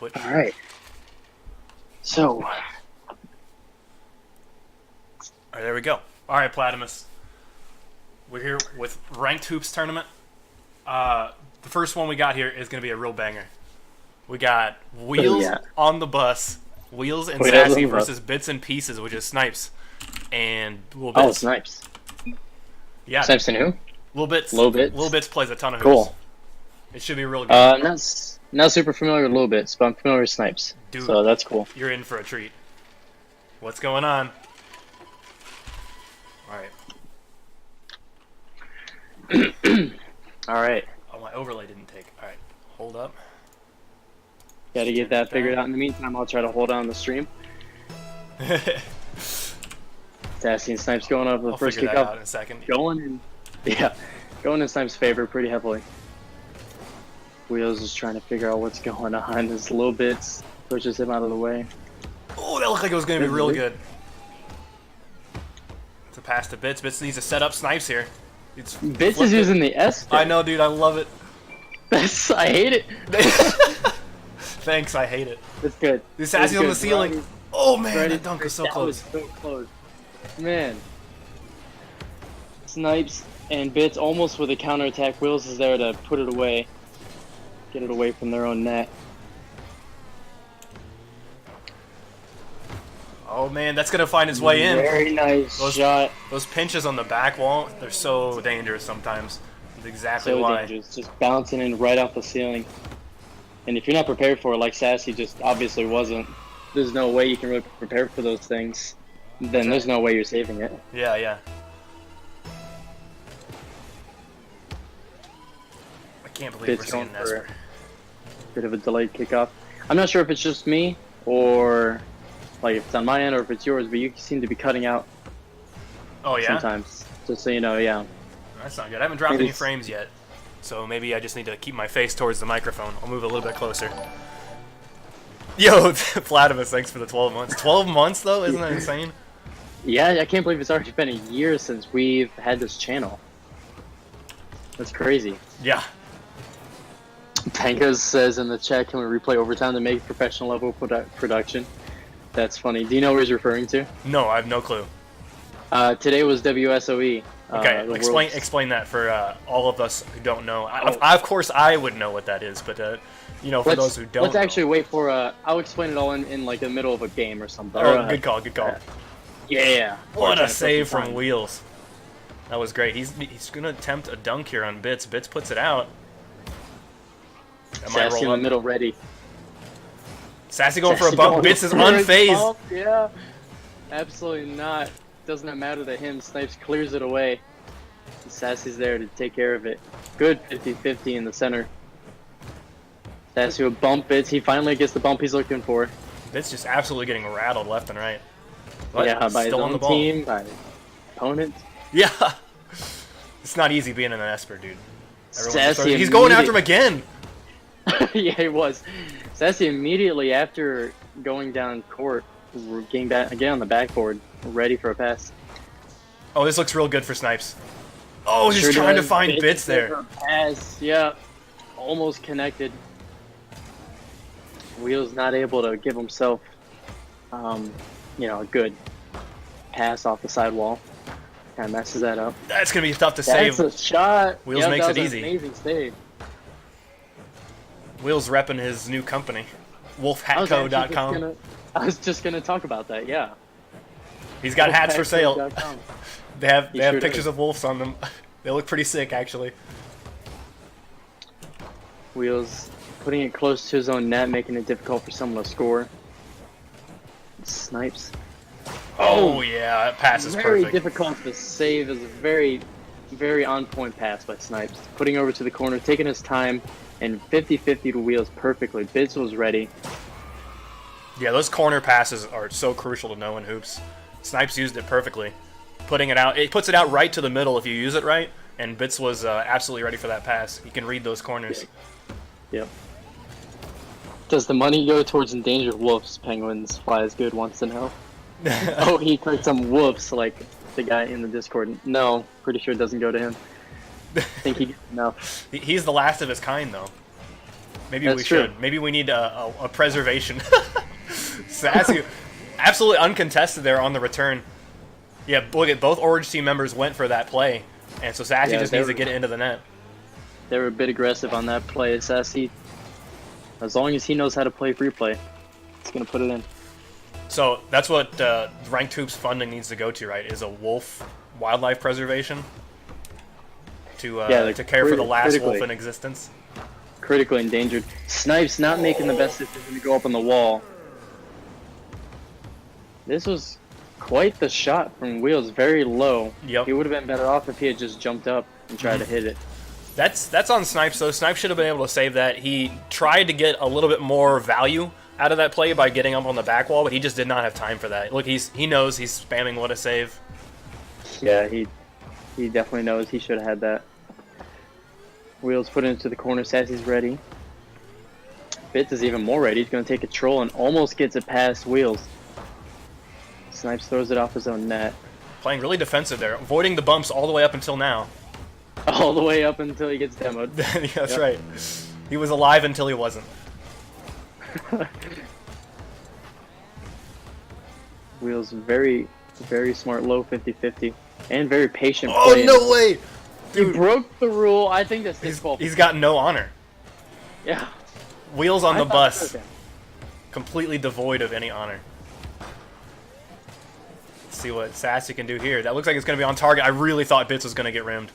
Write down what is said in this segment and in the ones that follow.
Twitch. All right. So. All right, there we go. All right, Platimus. We're here with Ranked Hoops Tournament. The first one we got here is going to be a real banger. We got Wheels on the Bus, Wheels and Sassy versus Bits and Pieces, which is Snipes and Little Bits. Oh, Snipes. Yeah. Snipes and who? Little Bits. Little Bits. Little Bits plays a ton of hoops. Cool. It should be real good. Not super familiar with Little Bits, but I'm familiar with Snipes. Dude, so that's cool. You're in for a treat. What's going on? All right. All right. Oh, my overlay didn't take. All right. Hold up. Got to get that figured out. In the meantime, I'll try to hold on the stream. Sassy and Snipes going up the first figure kick that up. out in a second. Going in Snipes' favor pretty heavily. Wheels is trying to figure out what's going on. This Little Bits pushes him out of the way. Oh, that looked like it was going to be real good. It's a pass to Bits. Bits needs to set up Snipes here. Bits is using the S. I know, dude. I love it. I hate it. Thanks, I hate it. It's good. The Sassy's on the ceiling. Oh, man, that dunk was so close. That was so close. Man. Snipes and Bits almost with a counterattack. Wheels is there to put it away. Get it away from their own net. Oh, man, that's going to find its way in. Very nice shot. Those pinches on the back wall, they're so dangerous sometimes. That's exactly so why. Dangerous. Just bouncing in right off the ceiling. And if you're not prepared for it, like Sassy just obviously wasn't, there's no way you can really prepare for those things. Then there's no way you're saving it. Yeah, yeah. I can't believe we're seeing Nesper. Bit of a delayed kickoff. I'm not sure if it's just me or like if it's on my end or if it's yours, but you seem to be cutting out. Oh yeah. Sometimes, just so you know, yeah. That's not good. I haven't dropped any frames yet, so maybe I just need to keep my face towards the microphone. I'll move a little bit closer. Yo, Platimus, thanks for the 12 months. 12 months though, isn't that insane? Yeah, I can't believe it's already been a year since we've had this channel. That's crazy. Yeah. Pankas says in the chat, can we replay overtime to make professional level production? That's funny. Do you know what he's referring to? No, I have no clue. Today was WSOE. Okay, explain that for all of us who don't know. Of course, I would know what that is, but you know, for those who don't. Let's actually wait for. I'll explain it all in like the middle of a game or something. Oh, good call, good call. Yeah. What a save from Wheels. That was great. He's gonna attempt a dunk here on Bits. Bits puts it out. Sassy in the middle, ready. Sassy going for a bump. Bits is unfazed. Yeah. Absolutely not. Doesn't matter to him. Snipes clears it away. Sassy's there to take care of it. Good 50-50 in the center. Sassy will bump Bits. He finally gets the bump he's looking for. Bits just absolutely getting rattled left and right. But yeah, by still his on the own ball. team, by opponent. Yeah. It's not easy being an Esper, dude. Sassy he's going after him again. Yeah, he was. Sassy immediately after going down court, getting back again on the backboard, ready for a pass. Oh, this looks real good for Snipes. Oh, he's trying to find Bits there. Pass, yeah, almost connected. Wheels not able to give himself, you know, a good pass off the sidewall. Kind of messes that up. That's gonna be tough to save. That's a shot. Wheels makes it easy. Amazing save. Wheels repping his new company, wolfhatco.com. I was just gonna talk about that. Yeah. He's got hats for sale. They have sure pictures of wolves on them. They look pretty sick, actually. Wheels putting it close to his own net, making it difficult for someone to score. Snipes. Oh yeah, that pass is very perfect. Difficult to save. Is a very, very on-point pass by Snipes. Putting over to the corner, taking his time, and 50-50 to Wheels perfectly. Bits was ready. Yeah, those corner passes are so crucial to know in hoops. Snipes used it perfectly. Putting it out, it puts it out right to the middle if you use it right, and Bits was absolutely ready for that pass. He can read those corners. Yep. Does the money go towards endangered wolves? Penguins fly as good wants to know. Oh, he clicked some wolves like the guy in the Discord. No, pretty sure it doesn't go to him. I think he gets enough. He's the last of his kind, though. Maybe That's we true. should. Maybe we need a preservation. Sassy, absolutely uncontested there on the return. Yeah, look at both Orange team members went for that play, and so Sassy Yeah, just they needs to were- get it into the net. They were a bit aggressive on that play. Sassy, as long as he knows how to play free play, he's gonna put it in. So that's what Ranked Hoops funding needs to go to, right? Is a wolf wildlife preservation to Yeah, like to care for the last critically. wolf in existence. Critically endangered. Snipes not making the best decision to go up on the wall. This was quite the shot from Wheels, very low. Yep. He would have been better off if he had just jumped up and tried to hit it. That's on Snipes though. Snipes should have been able to save that. He tried to get a little bit more value out of that play by getting up on the back wall, but he just did not have time for that. Look, he knows he's spamming what a save. Yeah, he definitely knows he should have had that. Wheels put it into the corner. Sassy's ready. Bits is even more ready. He's going to take a troll and almost gets it past Wheels. Snipes throws it off his own net. Playing really defensive there, avoiding the bumps all the way up until now. All the way up until he gets demoed. That's Yep. right. He was alive until he wasn't. Wheels very, very smart low 50-50. And very patient Oh, play. no way! He broke the rule. I think that's his fault. He's got no honor. Yeah. Wheels on I the thought bus. that was him. Completely devoid of any honor. Let's see what Sassy can do here. That looks like it's going to be on target. I really thought Bits was going to get rimmed.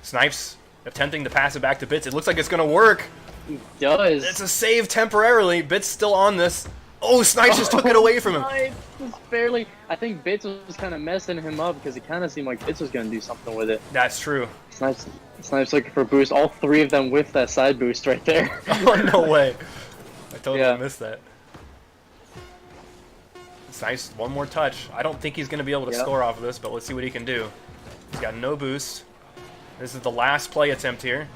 Snipes attempting to pass it back to Bits. It looks like it's going to work. He does. It's a save temporarily. Bits still on this. Oh, Snipes just took it away from him. Snipes was barely. I think Bits was kind of messing him up because it kind of seemed like Bits was going to do something with it. That's true. Snipes looking for a boost. All three of them with that side boost right there. Oh, no way. I totally Yeah. missed that. Snipes, one more touch. I don't think he's going to be able to Yep. score off of this, but let's see what he can do. He's got no boost. This is the last play attempt here.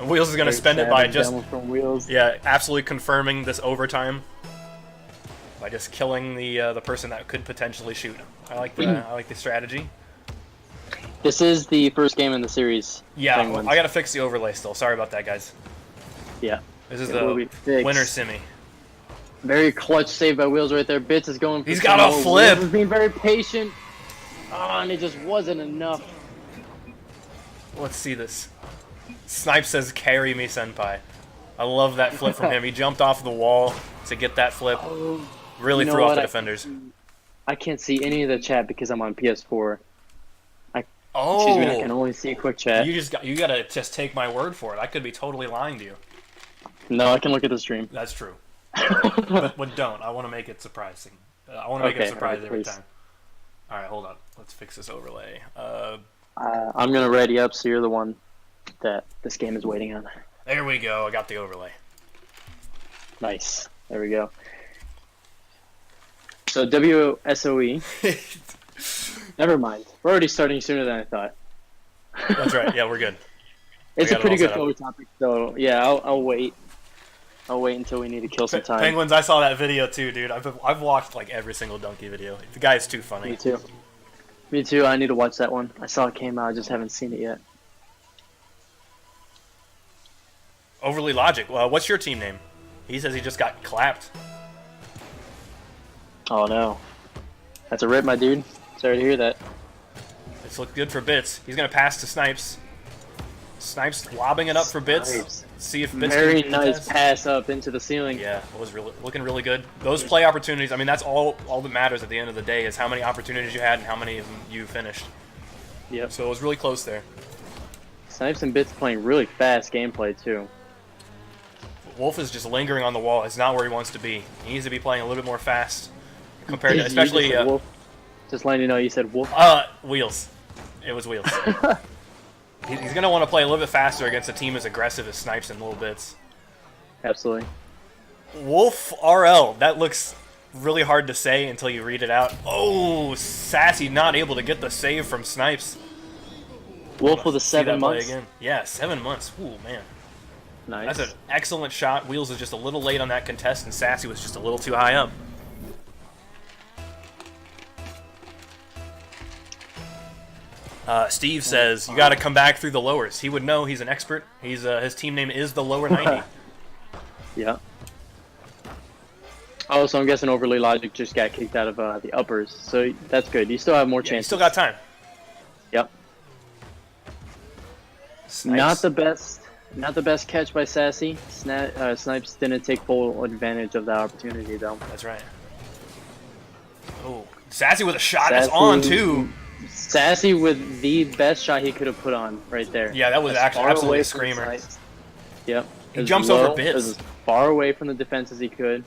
And Wheels is going to Very spend it by savage just, demo from Wheels. yeah, absolutely confirming this overtime. By just killing the person that could potentially shoot. I like the strategy. This is the first game in the series. Yeah, Penguins. I got to fix the overlay still. Sorry about that, guys. Yeah. This is It will be the fixed. winner simi. Very clutch save by Wheels right there. Bits is going for He's got a some more. flip. Wheels is being very patient. Oh, and it just wasn't enough. Let's see this. Snipe says, "Carry me, senpai." I love that flip from him. He jumped off the wall to get that flip. Really You know threw off what? the defenders. I can't see any of the chat because I'm on PS4. Oh, Excuse me, I can only see a quick chat. you gotta just take my word for it. I could be totally lying to you. No, I can look at the stream. That's true. But don't. I want to make it surprising. I want to make it a Okay, surprise alright, every please. time. All right, hold on. Let's fix this overlay. I'm gonna ready up, so you're the one that this game is waiting on. There we go. I got the overlay. Nice. There we go. So WSOE. Never mind. We're already starting sooner than I thought. That's right. Yeah, we're good. It's We a got it pretty all good set up. flow topic, so yeah, I'll wait. I'll wait until we need to kill some time. Penguins, I saw that video too, dude. I've watched like every single Donkey video. The guy's too funny. Me too. Me too. I need to watch that one. I saw it came out. I just haven't seen it yet. Overly Logic. Well, what's your team name? He says he just got clapped. Oh no, that's a rip, my dude. Sorry to hear that. It's looked good for Bits. He's gonna pass to Snipes. Snipes lobbing it up for Bits. Snipes. See if Bits Very can nice contest. pass up into the ceiling. Yeah, it was really looking really good. Those play opportunities. I mean, that's all that matters at the end of the day is how many opportunities you had and how many of them you finished. Yep. So it was really close there. Snipes and Bits playing really fast gameplay too. Wolf is just lingering on the wall. It's not where he wants to be. He needs to be playing a little bit more fast, compared to You especially just said Wolf. Just letting you know, you said Wolf. Wheels. It was Wheels. He's gonna want to play a little bit faster against a team as aggressive as Snipes and Little Bits. Absolutely. Wolf RL. That looks really hard to say until you read it out. Oh, Sassy not able to get the save from Snipes. Wolf with a See that 7 play months. again. Yeah, 7 months. Ooh, man. Nice. That's an excellent shot. Wheels is just a little late on that contest, and Sassy was just a little too high up. Steve says, you got to come back through the lowers. He would know. He's an expert. His team name is the Lower 90. Yeah. Oh, so I'm guessing Overly Logic just got kicked out of the uppers, so that's good. You still have more Yeah, you chances. still got time. Yep. Snipes. Not the best catch by Sassy. Snipes didn't take full advantage of that opportunity though. That's right. Oh, Sassy with a shot that's on too. Sassy with the best shot he could have put on right there. Yeah, that was As actually far absolutely away a from screamer. Snipes. Yep. He As jumps low, over Bits. As far away from the defense as he could.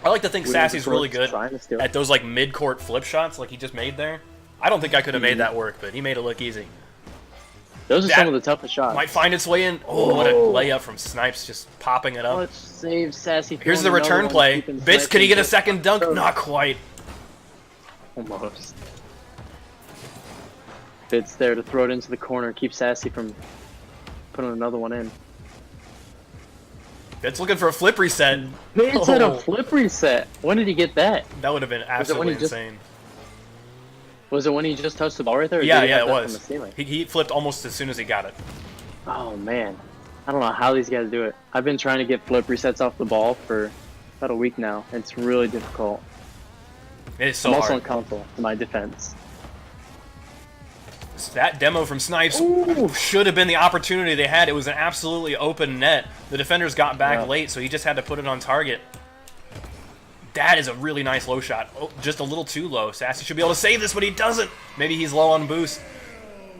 I like to think Sassy's really good Trying to steal. at those like mid-court flip shots like he just made there. I don't think I could have made that work, but he made it look easy. Those are That some of the toughest shots. Might find its way in. Oh, what a layup from Snipes, just popping it up. Let's save Sassy. Here's the throwing return another one, play. keeping Bits, Snipes can he get a in second dunk? Oh. Not quite. Almost. Bits there to throw it into the corner, keep Sassy from putting another one in. Bits looking for a flip reset. Bits had Oh. a flip reset. When did he get that? That would have been when absolutely he just- insane. Was it when he just touched the ball right there? Or Yeah, did he yeah, have it that was. From the ceiling? He flipped almost as soon as he got it. Oh man, I don't know how these guys do it. I've been trying to get flip resets off the ball for about a week now. It's really difficult. It is so I'm also on hard. console for my defense. That demo from Snipes should have been the opportunity they had. It was an absolutely open net. The defenders got back Yeah. late, so he just had to put it on target. That is a really nice low shot. Oh, just a little too low. Sassy should be able to save this, but he doesn't. Maybe he's low on boost.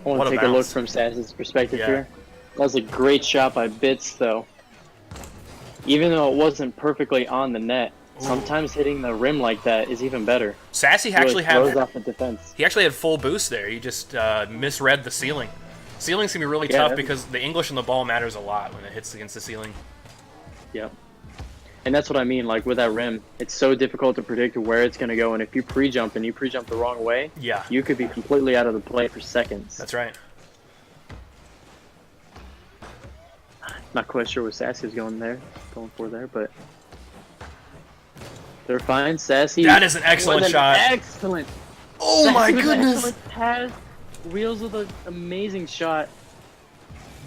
I want What to a take a look bounce. from Sassy's perspective Yeah. here. That was a great shot by Bits, though. Even though it wasn't perfectly on the net, sometimes hitting the rim like that is even better. Sassy It really actually throws had off the defense. he actually had full boost there. He just misread the ceiling. Ceiling's gonna be really Yeah, tough that- because the English on the ball matters a lot when it hits against the ceiling. Yep. And that's what I mean, like with that rim, it's so difficult to predict where it's going to go, and if you pre-jump and you pre-jump the wrong way, Yeah, you could be completely out of the play for seconds. that's right. Not quite sure what Sassy was going for there, but they're fine. Sassy. That is an excellent with an shot. Excellent. Oh Sassy my with an goodness! excellent pass. Wheels with an amazing shot.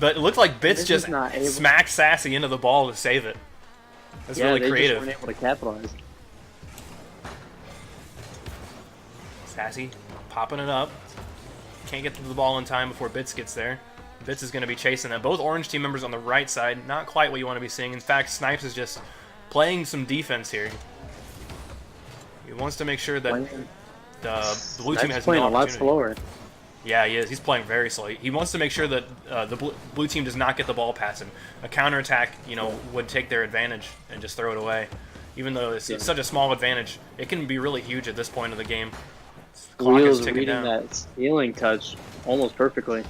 But it looked like Bits This just is not able- smacked Sassy into the ball to save it. That's Yeah, really they creative. just weren't able to capitalize. Sassy popping it up. Can't get to the ball in time before Bits gets there. Bits is going to be chasing it. Both orange team members on the right side, not quite what you want to be seeing. In fact, Snipes is just playing some defense here. He wants to make sure that the blue team Snipes has playing no a lot opportunity. slower. Yeah, he is. He's playing very slow. He wants to make sure that the blue team does not get the ball past him. A counterattack, would take their advantage and just throw it away. Even though it's such a small advantage, it can be really huge at this point of the game. Clock is Wheels ticking reading down. that stealing touch almost perfectly.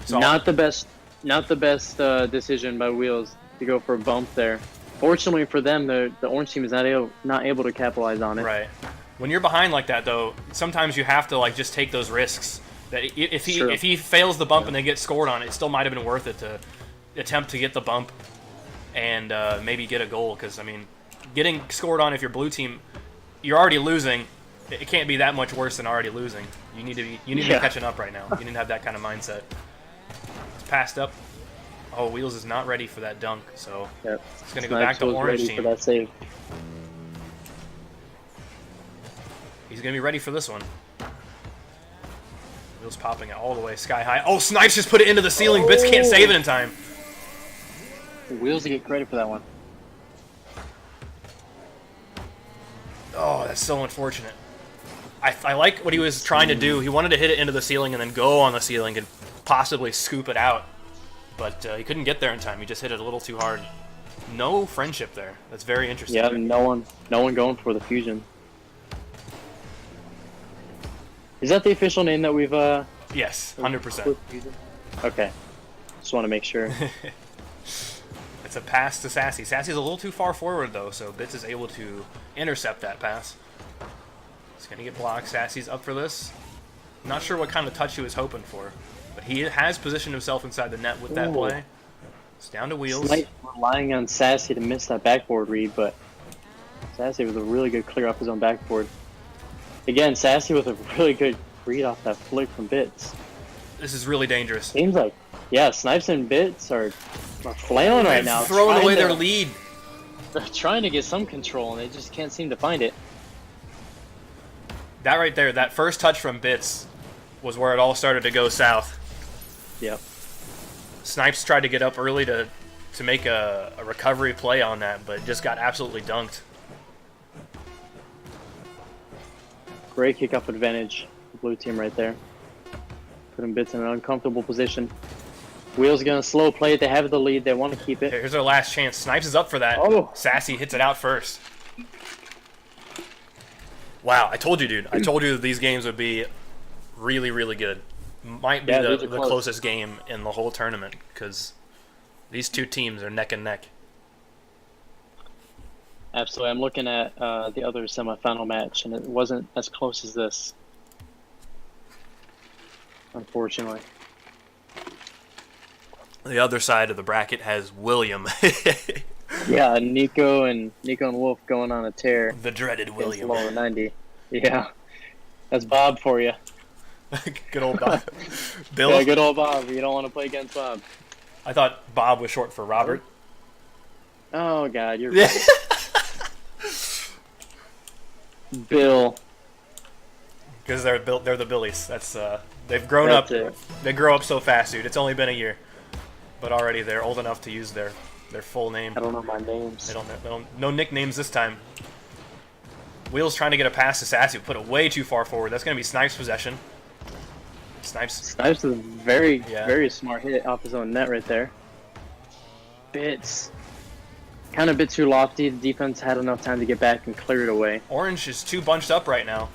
So- Not the best decision by Wheels to go for a bump there. Fortunately for them, the orange team is not able to capitalize on it. Right. When you're behind like that, though, sometimes you have to just take those risks. That True. if he fails the bump and they get scored on, it still might have been worth it to attempt to get the bump and maybe get a goal. Because getting scored on if you're blue team, you're already losing. It can't be that much worse than already losing. You need to be catching up right now. You need to have that kind of mindset. It's passed up. Oh, Wheels is not ready for that dunk, so Yep. it's going to go back to was orange ready team. for that save. He's going to be ready for this one. Wheels popping it all the way sky high. Oh, Snipes just put it into the ceiling. Bits can't save it in time. Wheels to get credit for that one. Oh, that's so unfortunate. I like what he was trying to do. He wanted to hit it into the ceiling and then go on the ceiling and possibly scoop it out. But he couldn't get there in time. He just hit it a little too hard. No friendship there. That's very interesting. Yeah, no one going for the fusion. Is that the official name that we've Yes, 100%. Okay. Just want to make sure. It's a pass to Sassy. Sassy's a little too far forward, though, so Bits is able to intercept that pass. He's going to get blocked. Sassy's up for this. Not sure what kind of touch he was hoping for, but he has positioned himself inside the net with that Ooh. play. It's down to Wheels. Slight relying on Sassy to miss that backboard read, but Sassy with a really good clear off his own backboard. Again, Sassy with a really good read off that flick from Bits. This is really dangerous. Seems like Yeah, Snipes and Bits are flailing right now. Throwing trying away to- their lead. They're trying to get some control, and they just can't seem to find it. That right there, that first touch from Bits was where it all started to go south. Yep. Snipes tried to get up early to make a recovery play on that, but just got absolutely dunked. Great kick-up advantage. Blue team right there. Putting Bits in an uncomfortable position. Wheels gonna slow play it. They have the lead. They want to keep it. Here's our last chance. Snipes is up for that. Oh. Sassy hits it out first. Wow, I told you, dude. I told you that these games would be really, really good. Might be Yeah, the these are close. closest game in the whole tournament, because these two teams are neck and neck. Absolutely. I'm looking at the other semifinal match, and it wasn't as close as this. Unfortunately. The other side of the bracket has William. Yeah, Nico and Wolf going on a tear. The dreaded Against William. Lower 90. Yeah. That's Bob for you. Good old Bob. Bill? Yeah, good old Bob. You don't want to play against Bob. I thought Bob was short for Robert. Oh, God. You're right. Bill. Because they're the Billies. That's they've grown That's up. it. They grow up so fast, dude. It's only been a year, but already they're old enough to use their full name. I don't know my names. They don't no nicknames this time. Wheels trying to get a pass to Sassy, put it way too far forward. That's gonna be Snipes' possession. Snipes. Snipes is a very, Yeah. very smart hit off his own net right there. Bits. Kind of a bit too lofty. The defense had enough time to get back and clear it away. Orange is too bunched up right now.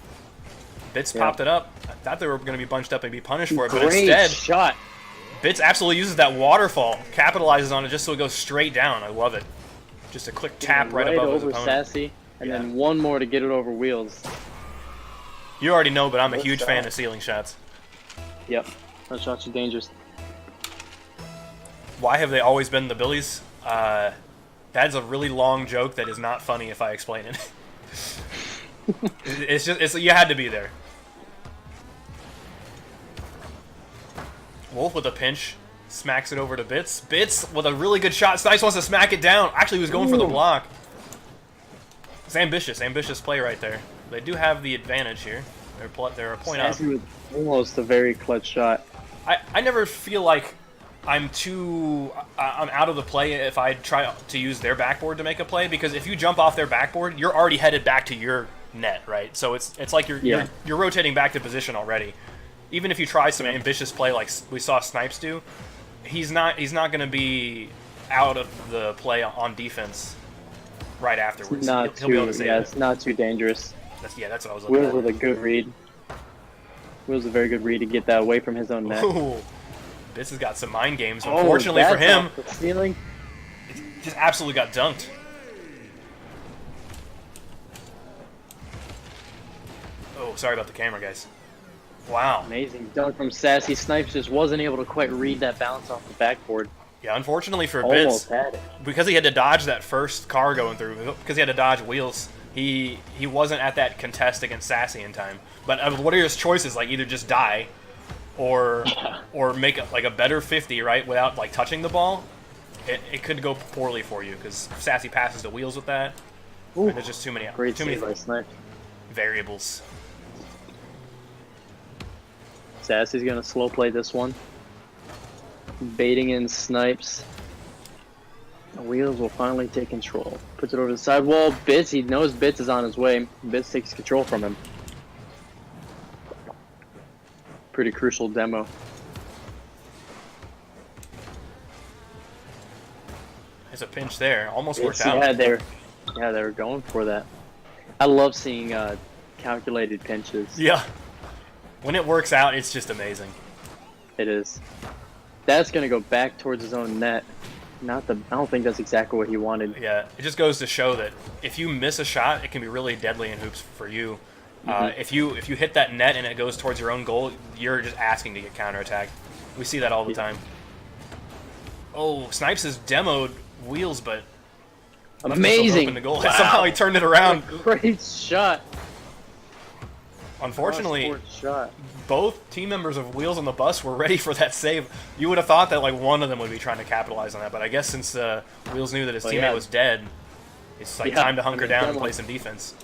Bits Yeah. popped it up. I thought they were gonna be bunched up and be punished for it, but Great instead, shot. Bits absolutely uses that waterfall, capitalizes on it just so it goes straight down. I love it. Just a quick tap right above his over opponent. Sassy, and Yeah. then one more to get it over Wheels. You already know, but I'm a Good huge shot. fan of ceiling shots. Yep. Those shots are dangerous. Why have they always been the Billies? That's a really long joke that is not funny if I explain it. it's you had to be there. Wolf with a pinch, smacks it over to Bits. Bits with a really good shot. Snipes wants to smack it down. Actually, he was going for the block. It's ambitious play right there. They do have the advantage here. They're a point up. Sassy with almost a very clutch shot. I never feel like I'm out of the play if I try to use their backboard to make a play, because if you jump off their backboard, you're already headed back to your net, right? So it's like you're rotating back to position already. Even if you try some ambitious play like we saw Snipes do, he's not going to be out of the play on defense right afterwards. He'll be able to save it. It's not too dangerous. That's what I was looking Wheels with a good read. Wheels a very good read to get that away from his own net. at. Ooh, Bits has got some mind games. Oh, Unfortunately for that's him, off the ceiling. just absolutely got dunked. Oh, sorry about the camera, guys. Wow. Amazing dunk from Sassy. Snipes just wasn't able to quite read that bounce off the backboard. Yeah, unfortunately for Almost Bits, had it. because he had to dodge that first car going through, because he had to dodge Wheels, he wasn't at that contest against Sassy in time. But what are his choices? Like, either just die, or make a better 50, right, without like touching the ball. It could go poorly for you, because Sassy passes to Wheels with that. Ooh, There's just too many great save by Snipes. variables. Sassy's gonna slow play this one. Baiting in Snipes. The Wheels will finally take control. Puts it over the sidewall. Bits, he knows Bits is on his way. Bits takes control from him. Pretty crucial demo. There's a pinch there. Almost worked out. Yeah, they were going for that. I love seeing calculated pinches. Yeah. When it works out, it's just amazing. It is. That's gonna go back towards his own net. I don't think that's exactly what he wanted. Yeah, it just goes to show that if you miss a shot, it can be really deadly in hoops for you. If you hit that net and it goes towards your own goal, you're just asking to get counterattacked. We see that all the time. Oh, Snipes has demoed Wheels, but Amazing! opened the goal. Wow. Somehow he turned it around. Great shot. Unfortunately, Fourth shot. both team members of Wheels on the Bus were ready for that save. You would have thought that like one of them would be trying to capitalize on that, but I guess since Wheels knew that his teammate was dead, it's like time to hunker down and play some defense.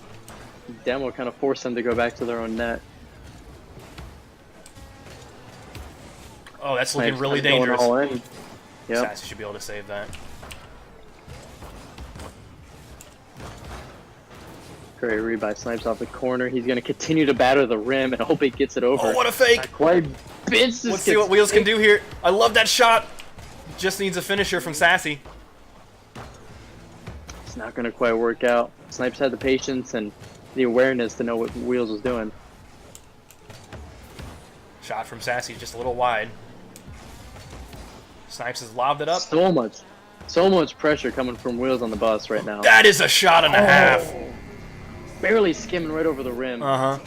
Demo kind of forced them to go back to their own net. Oh, that's looking Snipes really kinda going dangerous. all in. Yep. Sassy should be able to save that. Great read by Snipes off the corner. He's going to continue to batter the rim and hope he gets it over. Oh, what a fake! Not quite. Vince Let's see what Wheels can do here. I love that shot. Just needs a finisher from Sassy. It's not going to quite work out. Snipes had the patience and the awareness to know what Wheels was doing. Shot from Sassy just a little wide. Snipes has lobbed it up. So much pressure coming from Wheels on the Bus right now. That is a shot and a half. Barely skimming right over the rim. Uh-huh.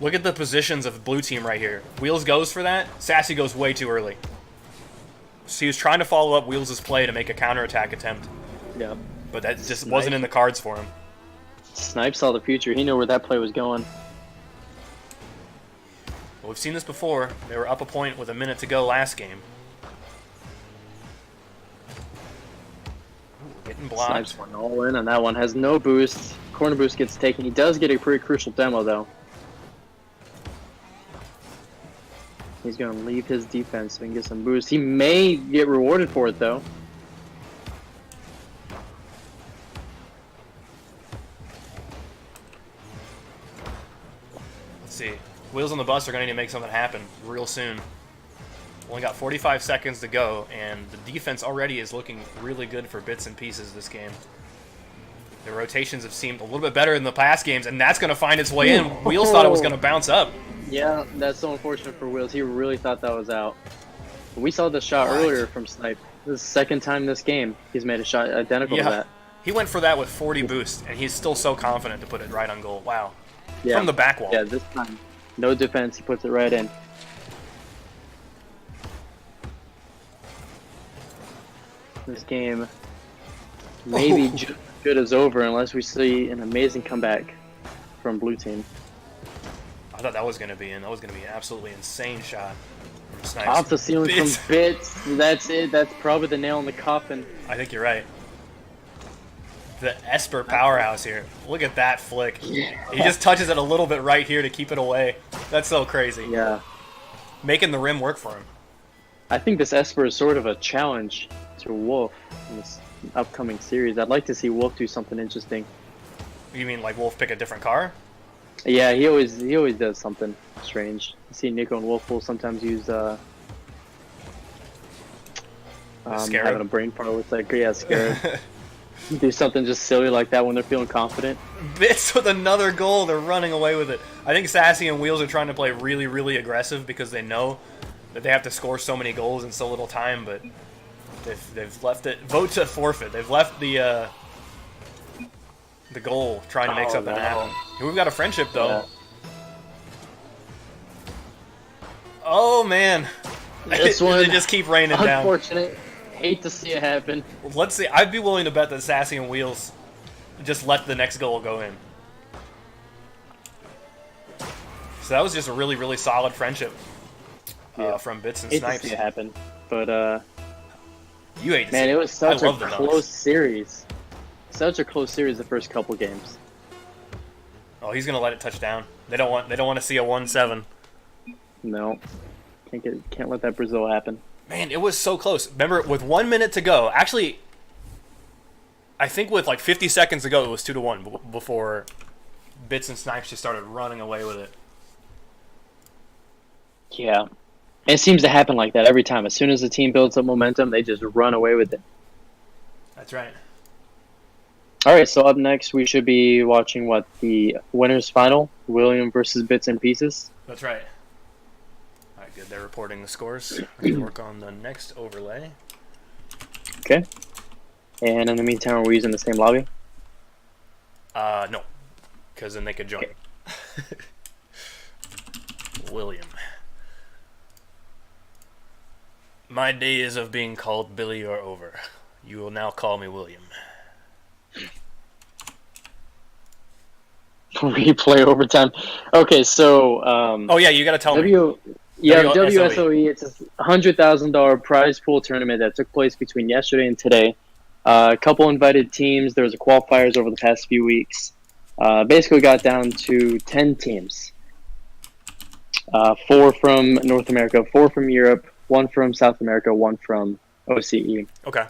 Look at the positions of the blue team right here. Wheels goes for that. Sassy goes way too early. So he was trying to follow up Wheels' play to make a counterattack attempt. Yeah. But that just wasn't in the cards for him. Snipes saw the future. He knew where that play was going. Well, we've seen this before. They were up a point with a minute to go last game. Ooh, getting blocked. Snipes went all in, and that one has no boost. Corner boost gets taken. He does get a pretty crucial demo, though. He's going to leave his defense so he can get some boost. He may get rewarded for it, though. Let's see. Wheels on the Bus are going to need to make something happen real soon. Only got 45 seconds to go, and the defense already is looking really good for bits and pieces this game. The rotations have seemed a little bit better in the past games, and that's going to find its way in. Wheels thought it was going to bounce up. Yeah, that's so unfortunate for Wheels. He really thought that was out. We saw the shot earlier from Snipe. This is the second time this game he's made a shot identical to that. He went for that with 40 boost, and he's still so confident to put it right on goal. Wow. Yeah. From the back wall. Yeah, this time. No defense. He puts it right in. This game maybe just as good as over unless we see an amazing comeback from blue team. I thought that was going to be in. That was going to be an absolutely insane shot from Snipes. Off the ceiling from Bits. That's it. That's probably the nail in the coffin. I think you're right. The Esper powerhouse here. Look at that flick. Yeah. He just touches it a little bit right here to keep it away. That's so crazy. Yeah. Making the rim work for him. I think this Esper is sort of a challenge to Wolf in this upcoming series. I'd like to see Wolf do something interesting. You mean like Wolf pick a different car? Yeah, he always does something strange. You see Nico and Wolf will sometimes use Scarab? having a brain fart with like Scarab. Do something just silly like that when they're feeling confident. Bits with another goal. They're running away with it. I think Sassy and Wheels are trying to play really, really aggressive because they know that they have to score so many goals in so little time, but they've left it. Vote to forfeit. They've left the goal trying to make something happen. We've got a friendship though. Yeah. Oh man, This one, they just keep raining down. unfortunate. Hate to see it happen. Let's see. I'd be willing to bet that Sassy and Wheels just let the next goal go in. So that was just a really, really solid friendship from Bits and Hate Snipes. to see it happen, but You hate to man, see it was such I a love the Nugs. close series. Such a close series the first couple games. Oh, he's gonna let it touch down. They don't want to see a 1-7. No, can't let that Brazil happen. Man, it was so close. Remember, with 1 minute to go, actually, I think with like 50 seconds to go, it was 2-1 before Bits and Snipes just started running away with it. Yeah, it seems to happen like that every time. As soon as the team builds up momentum, they just run away with it. That's right. All right, so up next we should be watching the winners final, William versus Bits and Pieces. That's right. All right, good. They're reporting the scores. I can work on the next overlay. Okay. And in the meantime, are we using the same lobby? No, because then they could join. Okay. William. My days of being called Billy are over. You will now call me William. Replay overtime. Okay, so Oh yeah, you gotta tell me. WSOE. It's a $100,000 prize pool tournament that took place between yesterday and today. A couple invited teams. There was a qualifiers over the past few weeks. Basically, got down to 10 teams. 4 from North America, 4 from Europe, 1 from South America, 1 from OCE. Okay.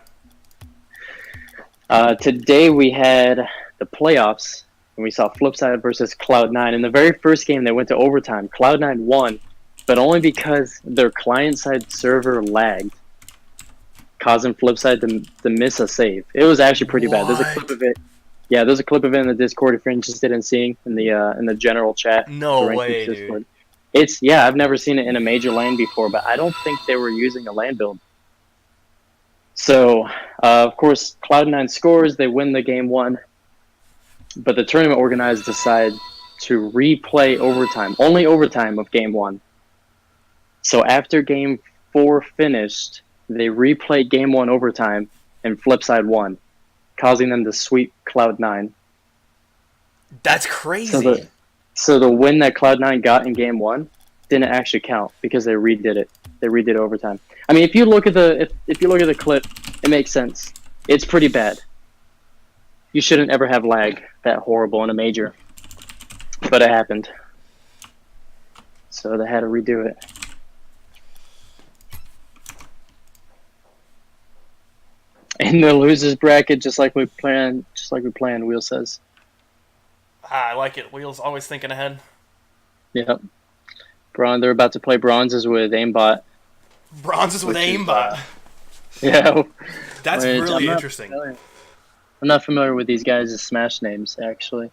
Today we had the playoffs, and we saw Flipside versus Cloud9. In the very first game, they went to overtime. Cloud9 won, but only because their client-side server lagged, causing Flipside to miss a save. It was actually pretty bad. There's a clip of it. Yeah, there's a clip of it in the Discord if you're interested in seeing in the general chat. No the Rank way, Hoops dude. Discord. I've never seen it in a major lane before, but I don't think they were using a lane build. So, of course, Cloud9 scores. They win the game 1. But the tournament organizers decide to replay overtime, only overtime of game 1. So after game 4 finished, they replayed game 1 overtime, and Flipside won, causing them to sweep Cloud9. That's crazy. So the win that Cloud9 got in game 1 didn't actually count because they redid it. They redid overtime. I mean, if you look at the clip, it makes sense. It's pretty bad. You shouldn't ever have lag that horrible in a major, but it happened. So they had to redo it. In the losers bracket, just like we planned, Wheel says. I like it. Wheels always thinking ahead. Yep. They're about to play bronzes with aimbot. Bronzes with aimbot. Yeah. That's really interesting. I'm not familiar with these guys' Smash names, actually.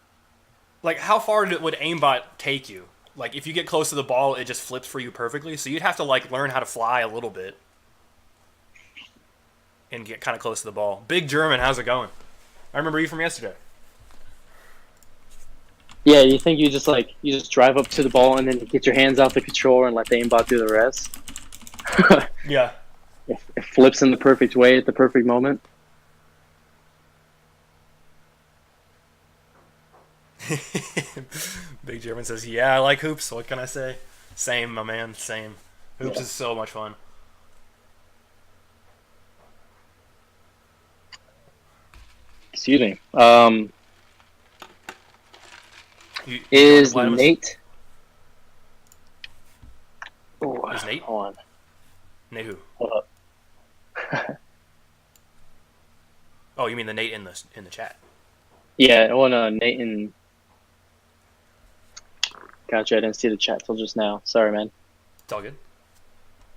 Like, how far would aimbot take you? Like, if you get close to the ball, it just flips for you perfectly. So you'd have to, like, learn how to fly a little bit. And get kind of close to the ball. Big German, how's it going? I remember you from yesterday. Yeah, you think you just drive up to the ball and then get your hands off the controller and let the aimbot do the rest? Yeah. It flips in the perfect way at the perfect moment. Big German says, yeah, I like hoops. What can I say? Same, my man, same. Hoops is so much fun. Excuse me. Is Nate? Oh, is Nate? Hold on. Nate who? Hold up. Oh, you mean the Nate in the chat? Yeah. Oh no, Nate and. Gotcha. I didn't see the chat till just now. Sorry, man. It's all good.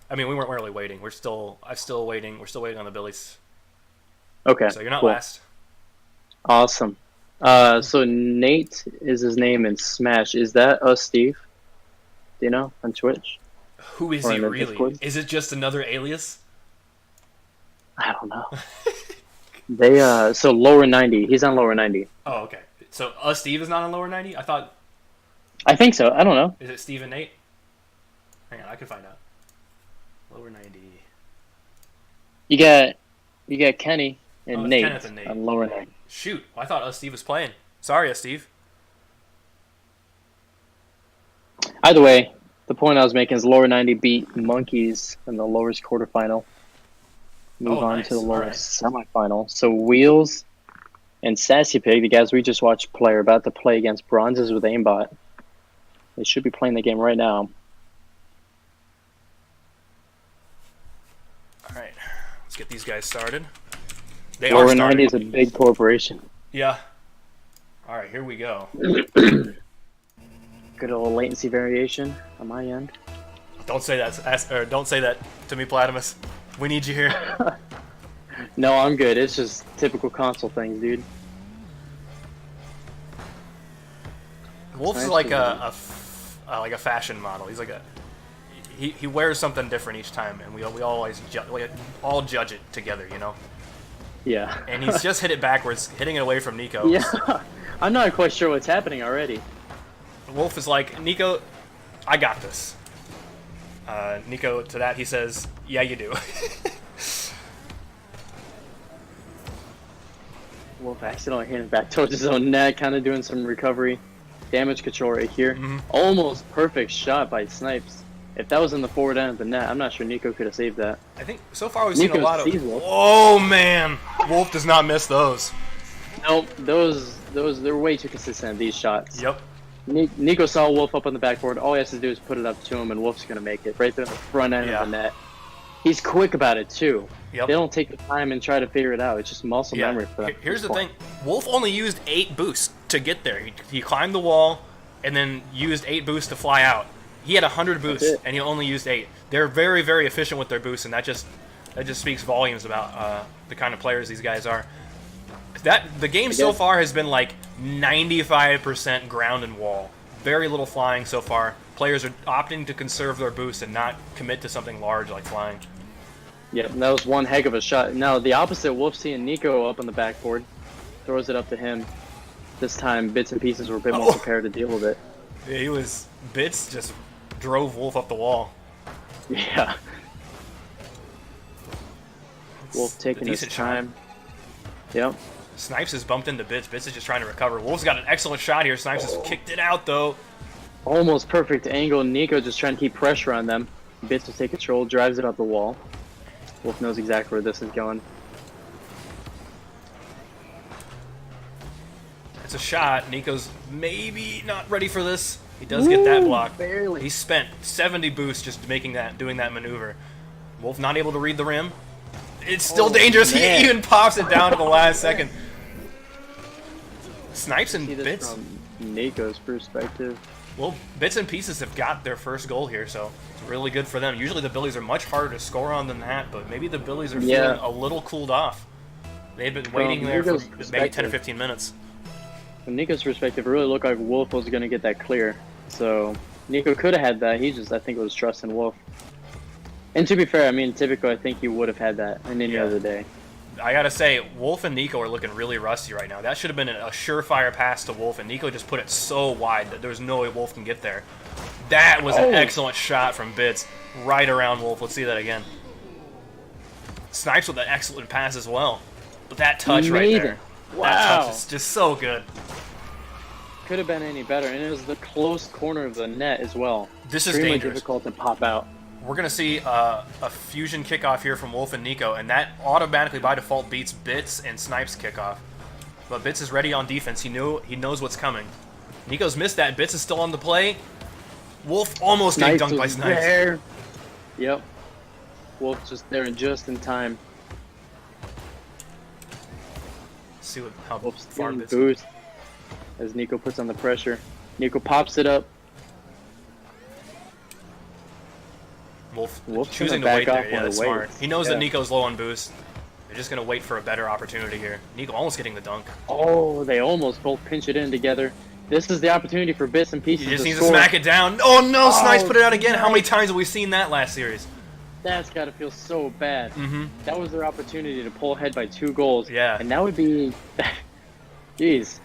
I mean, we weren't really waiting. I'm still waiting. We're still waiting on the Billies. Okay. So you're not cool. last. Awesome. So Nate is his name in Smash. Is that Steve? Do you know on Twitch? Who is he really? Discord? Is it just another alias? I don't know. They so lower 90. He's on lower 90. Oh, okay. So Steve is not on lower 90. I think so. I don't know. Is it Steve and Nate? Hang on, I can find out. Lower 90. You got Kenny and Nate Kenneth and Nate on lower 90. Shoot, I thought Steve was playing. Sorry, Steve. Either way, the point I was making is lower 90 beat Monkeys in the lowest quarterfinal. Move on to the lowest semifinal. So Wheels and Sassy Pig, the guys we just watched play, are about to play against Bronzes with aimbot. They should be playing the game right now. All right, let's get these guys started. Lower 90 is a big corporation. Yeah. All right, here we go. Good old latency variation on my end. Don't say that. Don't say that to me, Platimus. We need you here. No, I'm good. It's just typical console things, dude. Wolf is like a fashion model. He's like he wears something different each time, and we always all judge it together, you know. Yeah. And he's just hit it backwards, hitting it away from Nico. Yeah. I'm not quite sure what's happening already. Wolf is like, Nico, I got this. Nico, to that, he says, yeah, you do. Wolf accidentally hitting back towards his own net, kind of doing some recovery. Damage control right here. Almost perfect shot by Snipes. If that was in the forward end of the net, I'm not sure Nico could have saved that. I think so far we've seen a Nico lot of. sees Wolf. Oh man, Wolf does not miss those. Nope, they're way too consistent, these shots. Yep. Nico saw Wolf up on the backboard. All he has to do is put it up to him, and Wolf's going to make it right there in the front end of the net. He's quick about it, too. Yep. They don't take the time and try to figure it out. It's just muscle memory for them. Here's the thing. Wolf only used 8 boosts to get there. He climbed the wall and then used 8 boosts to fly out. He had 100 boosts, and he only used 8. They're very, very efficient with their boosts, and that just speaks volumes about the kind of players these guys are. The game so far has been like 95% ground and wall. Very little flying so far. Players are opting to conserve their boost and not commit to something large like flying. Yeah, that was one heck of a shot. Now, the opposite, Wolf seeing Nico up on the backboard. Throws it up to him. This time, Bits and Pieces were a bit more prepared to deal with it. Yeah, Bits just drove Wolf up the wall. Yeah. Wolf taking his time. Yep. Snipes has bumped into Bits. Bits is just trying to recover. Wolf's got an excellent shot here. Snipes has kicked it out, though. Almost perfect angle. Nico just trying to keep pressure on them. Bits will take control, drives it up the wall. Wolf knows exactly where this is going. It's a shot. Nico's maybe not ready for this. He does get that block. Barely. He spent 70 boosts just doing that maneuver. Wolf not able to read the rim. It's still dangerous. Man. He even pops it down to the last second. Snipes and See this Bits. from Nico's perspective. Well, Bits and Pieces have got their first goal here, so it's really good for them. Usually the Billies are much harder to score on than that, but maybe the Billies are feeling a little cooled off. They've been waiting there for maybe 10 or 15 minutes. From Nico's perspective, it really looked like Wolf was going to get that clear. So Nico could have had that. He just, I think, was trusting Wolf. And to be fair, I mean, typically, I think you would have had that in any other day. I gotta say, Wolf and Nico are looking really rusty right now. That should have been a surefire pass to Wolf, and Nico just put it so wide that there's no way Wolf can get there. That was an excellent shot from Bits, right around Wolf. Let's see that again. Snipes with an excellent pass as well. But that touch right there, that touch is just so good. Could have been any better, and it was the close corner of the net as well. This is extremely dangerous. difficult to pop out. We're going to see a fusion kickoff here from Wolf and Nico, and that automatically by default beats Bits and Snipes kickoff. But Bits is ready on defense. He knows what's coming. Nico's missed that. Bits is still on the play. Wolf almost getting dunked by Snipes. There. Yep. Wolf just there and just in time. Let's see how Wolf's far getting Bits. boost as Nico puts on the pressure. Nico pops it up. Wolf choosing to back wait there. off Yeah, on that's the smart. weights. He knows that Nico's low on boost. They're just going to wait for a better opportunity here. Nico almost getting the dunk. Oh, they almost both pinch it in together. This is the opportunity for Bits and Pieces He just to needs score. to smack it down. Oh no, Snipes put it out again. How many times have we seen that last series? That's got to feel so bad. That was their opportunity to pull ahead by 2 goals. Yeah. And that would be... Jeez.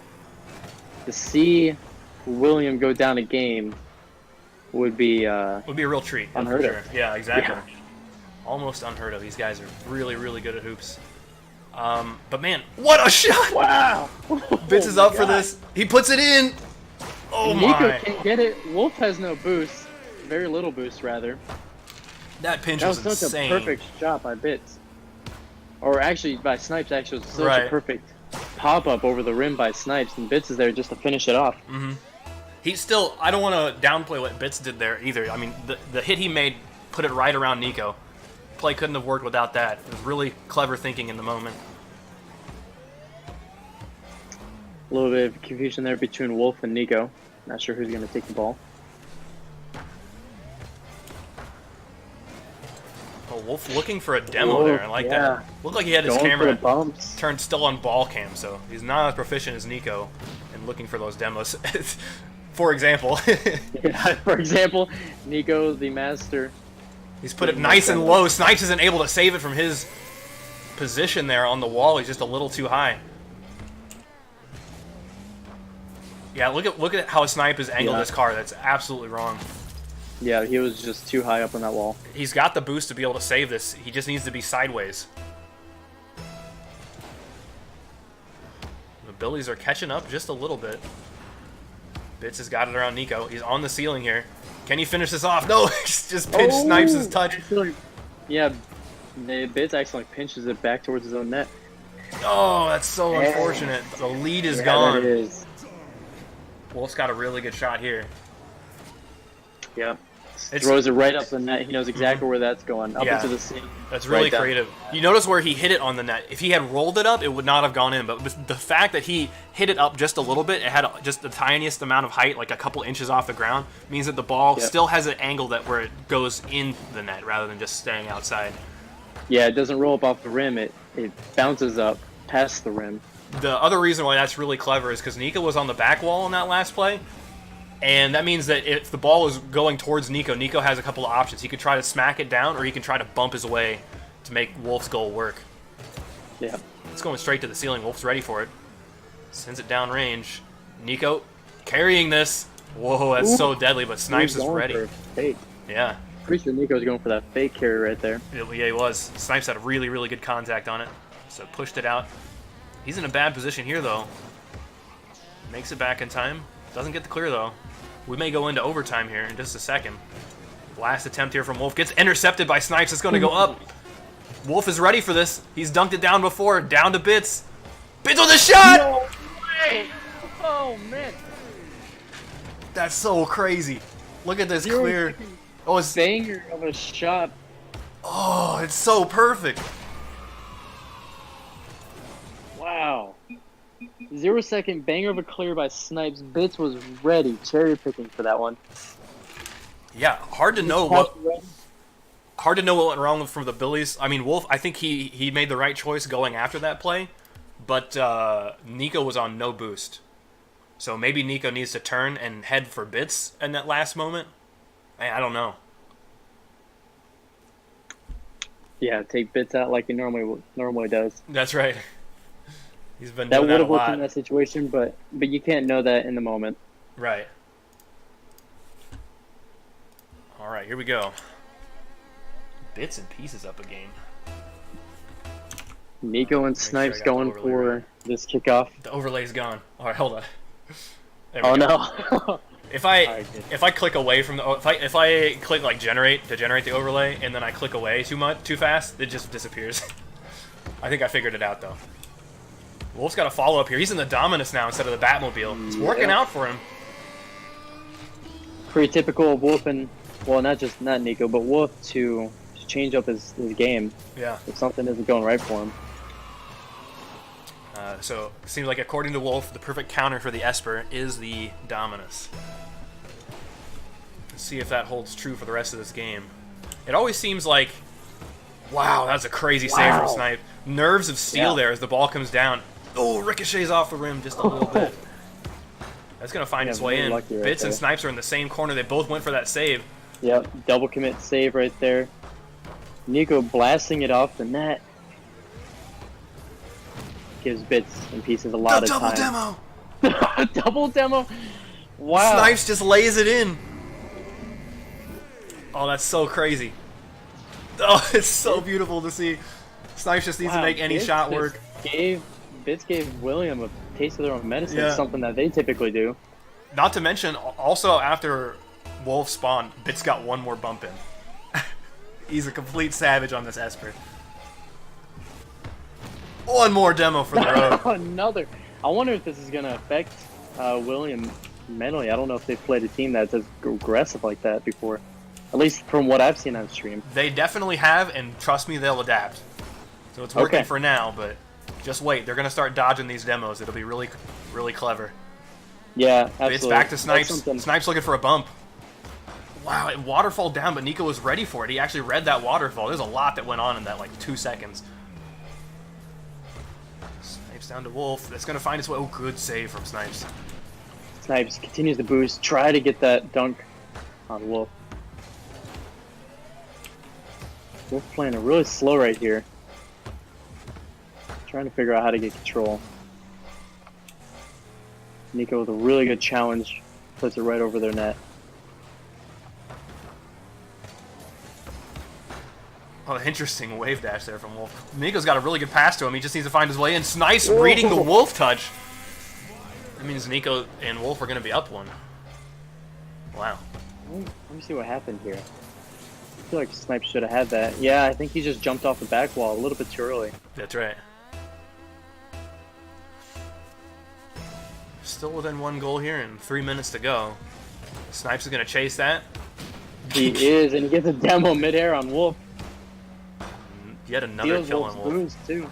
To see William go down a game would be... Would be a real treat. Unheard for of. sure. Yeah, exactly. Yeah. Almost unheard of. These guys are really, really good at hoops. But man, what a shot! Wow! Bits is up for this. He puts it in. Oh Nico my! can't get it. Wolf has no boost. Very little boost, rather. That pinch That was was such insane. a perfect shot by Bits. Or actually, by Snipes, actually, it was such Right. a perfect pop-up over the rim by Snipes, and Bits is there just to finish it off. He's still. I don't want to downplay what Bits did there either. I mean, the hit he made put it right around Nico. Play couldn't have worked without that. It was really clever thinking in the moment. A little bit of confusion there between Wolf and Nico. Not sure who's going to take the ball. Oh, Wolf looking for a demo there. I like that. Looked like he had his Going for the camera bumps. turned still on ball cam, so he's not as proficient as Nico in looking for those demos. For example, Yeah, for example, Nico, the master. he's put it nice and low. Snipes isn't able to save it from his position there on the wall. He's just a little too high. Yeah, look at how Snipe has angled this car. That's absolutely wrong. Yeah, he was just too high up on that wall. He's got the boost to be able to save this. He just needs to be sideways. The Billies are catching up just a little bit. Bits has got it around Nico. He's on the ceiling here. Can he finish this off? No, just pinch Snipes his touch. Yeah, Bits actually pinches it back towards his own net. Oh, that's so unfortunate. The lead is Yeah, gone. that is. Wolf's got a really good shot here. Yep. Throws it right up the net. He knows exactly where that's going. Up Yeah. into the sea. That's really Right down. creative. You notice where he hit it on the net. If he had rolled it up, it would not have gone in. But the fact that he hit it up just a little bit, it had just the tiniest amount of height, like a couple inches off the ground, means that the ball still has an angle that where it goes in the net rather than just staying outside. Yeah, it doesn't roll up off the rim. It bounces up past the rim. The other reason why that's really clever is because Nico was on the back wall on that last play. And that means that if the ball is going towards Nico, Nico has a couple of options. He could try to smack it down, or he can try to bump his way to make Wolf's goal work. Yeah. It's going straight to the ceiling. Wolf's ready for it. Sends it down range. Nico carrying this. Whoa, that's so deadly, but Snipes is ready. For a fake. Yeah. Pretty sure Nico's going for that fake carry right there. Yeah, he was. Snipes had a really, really good contact on it, so pushed it out. He's in a bad position here, though. Makes it back in time. Doesn't get the clear, though. We may go into overtime here in just a second. Last attempt here from Wolf. Gets intercepted by Snipes. It's going to go up. Wolf is ready for this. He's dunked it down before. Down to Bits. Bits with a shot! No way! Oh, man. That's so crazy. Look at this clear. Oh, Banger of a shot. Oh, it's so perfect. Wow. 0-second banger of a clear by Snipes. Bits was ready, cherry picking for that one. Yeah, hard to know what went wrong from the Billies. I mean, Wolf, I think he made the right choice going after that play, but Nico was on no boost. So maybe Nico needs to turn and head for Bits in that last moment. I don't know. Yeah, take Bits out like he normally does. That's right. He's been That doing would that a have worked lot. in that situation, but you can't know that in the moment. Right. All right, here we go. Bits and pieces up a game. Nico and sure I Snipes got the going overlay for right. this kickoff. The overlay's gone. All right, hold on. There we Oh go. no! If I click away from the if I click like generate to generate the overlay and then I click away too fast, it just disappears. I think I figured it out though. Wolf's got a follow up here. He's in the Dominus now instead of the Batmobile. It's working out for him. Pretty typical of Wolf and not Nico, but Wolf to change up his game Yeah. if something isn't going right for him. So it seems like according to Wolf, the perfect counter for the Esper is the Dominus. Let's see if that holds true for the rest of this game. It always seems like, wow, that's a crazy save from Snipe. Nerves of steel there as the ball comes down. Oh, ricochets off the rim just a little bit. That's going to find its way in. lucky right Bits and there. Snipes are in the same corner. They both went for that save. Yep, double commit save right there. Nico blasting it off the net. Gives Bits and Pieces a lot of time. Demo! Double demo. Wow. Snipes just lays it in. Oh, that's so crazy. Oh, it's so beautiful to see. Snipes just needs to make any Bits shot just work. Bits gave William a taste of their own medicine, Yeah. something that they typically do. Not to mention, also after Wolf spawned, Bits got one more bump in. He's a complete savage on this Esper. One more demo for the road. Another. I wonder if this is going to affect William mentally. I don't know if they've played a team that's as aggressive like that before. At least from what I've seen on stream. They definitely have, and trust me, they'll adapt. So it's working Okay. for now, but just wait. They're going to start dodging these demos. It'll be really, really clever. Yeah, absolutely. It's back to Snipes. That's something- Snipes looking for a bump. Wow, it waterfall down, but Nico was ready for it. He actually read that waterfall. There's a lot that went on in that, like, 2 seconds. Snipes down to Wolf. That's going to find its way. Oh, good save from Snipes. Snipes continues to boost. Try to get that dunk on Wolf. Wolf playing it really slow right here. Trying to figure out how to get control. Nico with a really good challenge. Puts it right over their net. Oh, interesting wave dash there from Wolf. Nico's got a really good pass to him. He just needs to find his way in. Snipes reading the Wolf touch. That means Nico and Wolf are going to be up one. Wow. Let me see what happened here. I feel like Snipes should have had that. Yeah, I think he just jumped off the back wall a little bit too early. That's right. Still within 1 goal here and 3 minutes to go. Snipes is going to chase that. He is, and he gets a demo midair on Wolf. Yet another Steals kill Wolf's on Wolf. boost, too.